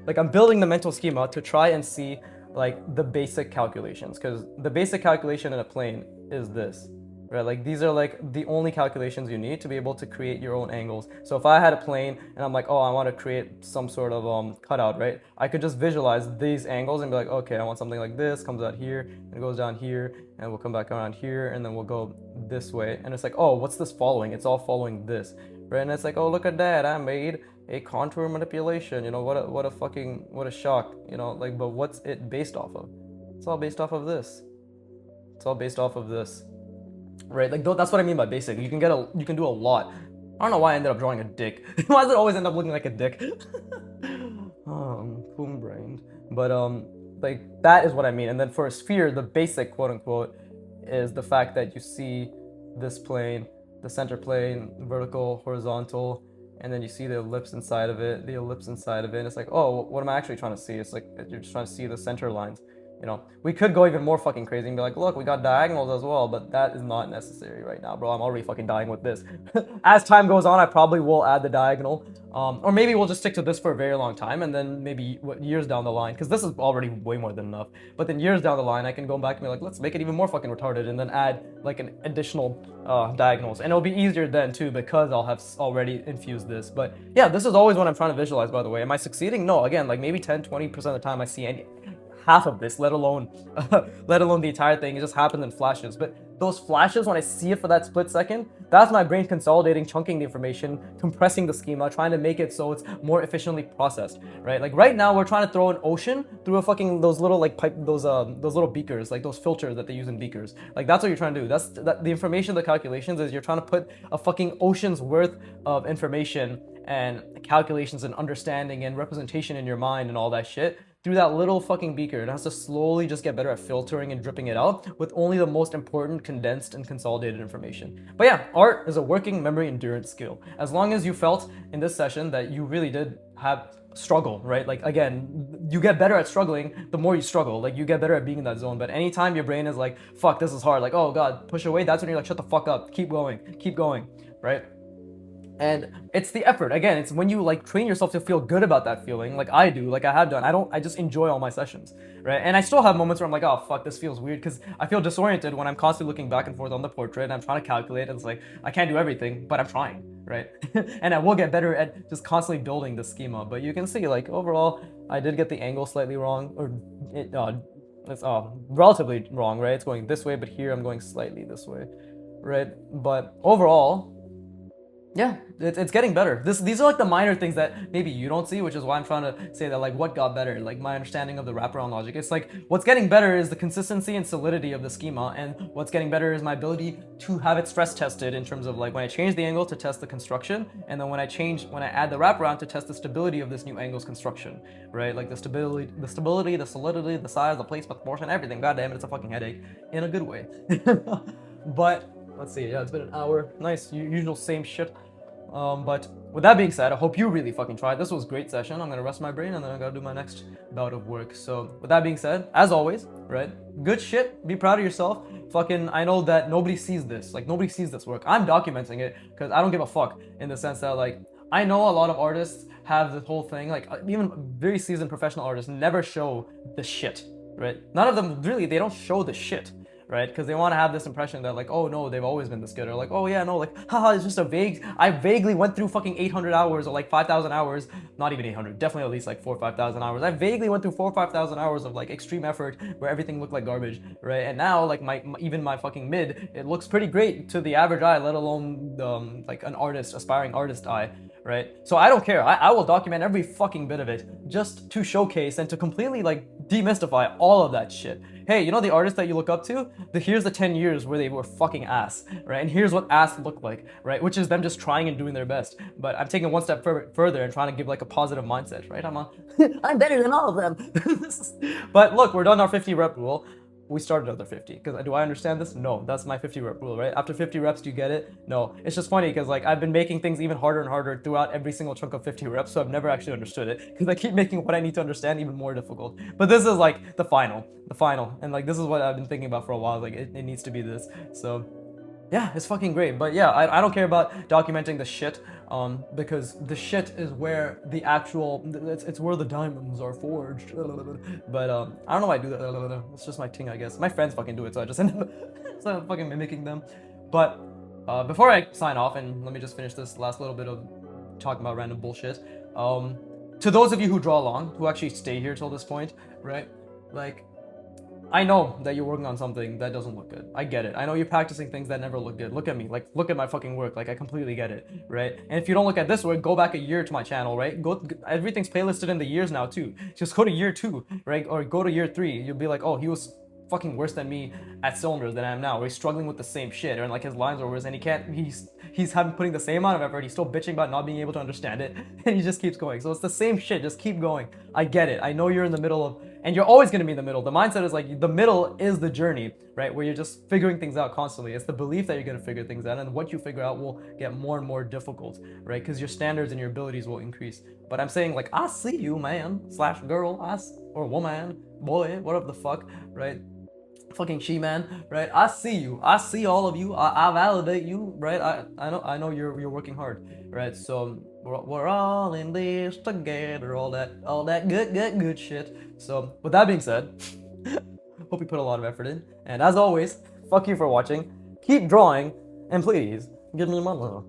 Speaker 1: like, I'm building the mental schema to try and see, like, the basic calculations, because the basic calculation in a plane is this, right? Like these are like the only calculations you need to be able to create your own angles. So if I had a plane and I'm like, oh, I want to create some sort of cutout, right? I could just visualize these angles and be like, okay, I want something like this, comes out here, and it goes down here, and we'll come back around here, and then we'll go this way. And it's like, oh, what's this following? It's all following this, right? And it's like, oh, look at that, I made a contour manipulation. You know, what a shock. You know, like, but what's it based off of? It's all based off of this. It's all based off of this. Right, like that's what I mean by basic. You can do a lot. I don't know why I ended up drawing a dick. Why does it always end up looking like a dick? Coon brained. But like that is what I mean. And then for a sphere, the basic quote unquote is the fact that you see this plane, the center plane, vertical, horizontal, and then you see the ellipse inside of it, and it's like, oh, what am I actually trying to see? It's like you're just trying to see the center lines. You know, we could go even more fucking crazy and be like, look, we got diagonals as well, but that is not necessary right now, bro. I'm already fucking dying with this. As time goes on, I probably will add the diagonal, or maybe we'll just stick to this for a very long time, and then maybe years down the line, because this is already way more than enough, but then years down the line, I can go back and be like, let's make it even more fucking retarded, and then add like an additional diagonals, and it'll be easier then too, because I'll have already infused this. But yeah, this is always what I'm trying to visualize, by the way. Am I succeeding? No. Again, like maybe 10-20% of the time I see half of this, let alone the entire thing. It just happens in flashes. But those flashes, when I see it for that split second, that's my brain consolidating, chunking the information, compressing the schema, trying to make it so it's more efficiently processed, right? Like right now, we're trying to throw an ocean through a fucking those little like pipe, those little beakers, like those filters that they use in beakers. Like that's what you're trying to do. That's the information, the calculations is you're trying to put a fucking ocean's worth of information and calculations and understanding and representation in your mind and all that shit through that little fucking beaker. It has to slowly just get better at filtering and dripping it out with only the most important condensed and consolidated information. But yeah, art is a working memory endurance skill. As long as you felt in this session that you really did have struggle, right? Like again, you get better at struggling the more you struggle. Like you get better at being in that zone. But anytime your brain is like, fuck, this is hard, like, oh god, push away, that's when you're like, shut the fuck up, keep going, right? And it's the effort. Again, it's when you like train yourself to feel good about that feeling, like I do, like I have done. I just enjoy all my sessions, right? And I still have moments where I'm like, oh fuck, this feels weird, because I feel disoriented when I'm constantly looking back and forth on the portrait and I'm trying to calculate, and it's like, I can't do everything, but I'm trying, right? And I will get better at just constantly building the schema. But you can see, like, overall, I did get the angle slightly wrong, or it's relatively wrong, right? It's going this way, but here I'm going slightly this way, right? But overall, yeah, it's getting better. These are like the minor things that maybe you don't see, which is why I'm trying to say that, like, what got better, like my understanding of the wraparound logic. It's like what's getting better is the consistency and solidity of the schema, and what's getting better is my ability to have it stress tested in terms of like when I change the angle to test the construction, and then when I add the wraparound to test the stability of this new angle's construction, right? Like the stability, the solidity, the size, the placement, proportion, everything. God damn it, it's a fucking headache in a good way. But let's see, yeah, it's been an hour. Nice, usual same shit. But with that being said, I hope you really fucking tried. This was a great session. I'm gonna rest my brain and then I gotta do my next bout of work. So with that being said, as always, right? Good shit. Be proud of yourself. Fucking, I know that nobody sees this. Like, nobody sees this work. I'm documenting it because I don't give a fuck, in the sense that, like, I know a lot of artists have this whole thing, like even very seasoned professional artists never show the shit, right? None of them really, they don't show the shit, right? Because they want to have this impression that, like, oh no, they've always been this good, or like, oh yeah, no, like, haha, it's just I vaguely went through fucking 800 hours or like 5,000 hours, not even 800, definitely at least like 4,000 or 5,000 hours. I vaguely went through 4,000 or 5,000 hours of like extreme effort where everything looked like garbage, right? And now, like, even my fucking mid, it looks pretty great to the average eye, let alone like an aspiring artist eye, right? So I don't care. I will document every fucking bit of it just to showcase and to completely like demystify all of that shit. Hey, you know the artists that you look up to? Here's the 10 years where they were fucking ass, right? And here's what ass looked like, right? Which is them just trying and doing their best. But I'm taking one step further and trying to give like a positive mindset, right? I'm better than all of them. But look, we're done our 50 rep rule. We started another 50. Because do I understand this? No, that's my 50 rep rule, right? After 50 reps, do you get it? No. It's just funny because like I've been making things even harder and harder throughout every single chunk of 50 reps, so I've never actually understood it because I keep making what I need to understand even more difficult. But this is like the final, and like this is what I've been thinking about for a while. Like it needs to be this. So yeah, it's fucking great. But yeah, I don't care about documenting the shit, because the shit is where the actual, it's where the diamonds are forged. But I don't know why I do that. It's just my thing, I guess. My friends fucking do it, so I just end up fucking mimicking them. But before I sign off, and let me just finish this last little bit of talking about random bullshit. To those of you who draw along, who actually stay here till this point, right? Like, I know that you're working on something that doesn't look good. I get it. I know you're practicing things that never look good. Look at me. Like, look at my fucking work. Like, I completely get it, right? And if you don't look at this work, go back a year to my channel, right? Everything's playlisted in the years now, too. Just go to year 2, right? Or go to year 3. You'll be like, oh, he was fucking worse than me at cylinders than I am now. Where he's struggling with the same shit, and like his lines are worse, and he's having putting the same amount of effort. He's still bitching about not being able to understand it, and he just keeps going. So it's the same shit. Just keep going. I get it. I know you're in the middle of, and you're always gonna be in the middle. The mindset is like the middle is the journey, right? Where you're just figuring things out constantly. It's the belief that you're gonna figure things out, and what you figure out will get more and more difficult, right? Because your standards and your abilities will increase. But I'm saying, like, I see you, man slash girl, or woman, boy, whatever the fuck, right? Fucking she-man, right? I see you. I see all of you. I validate you, right? I know you're working hard, right? So we're all in this together. All that good shit. So with that being said, hope you put a lot of effort in. And as always, fuck you for watching. Keep drawing, and please give me my love.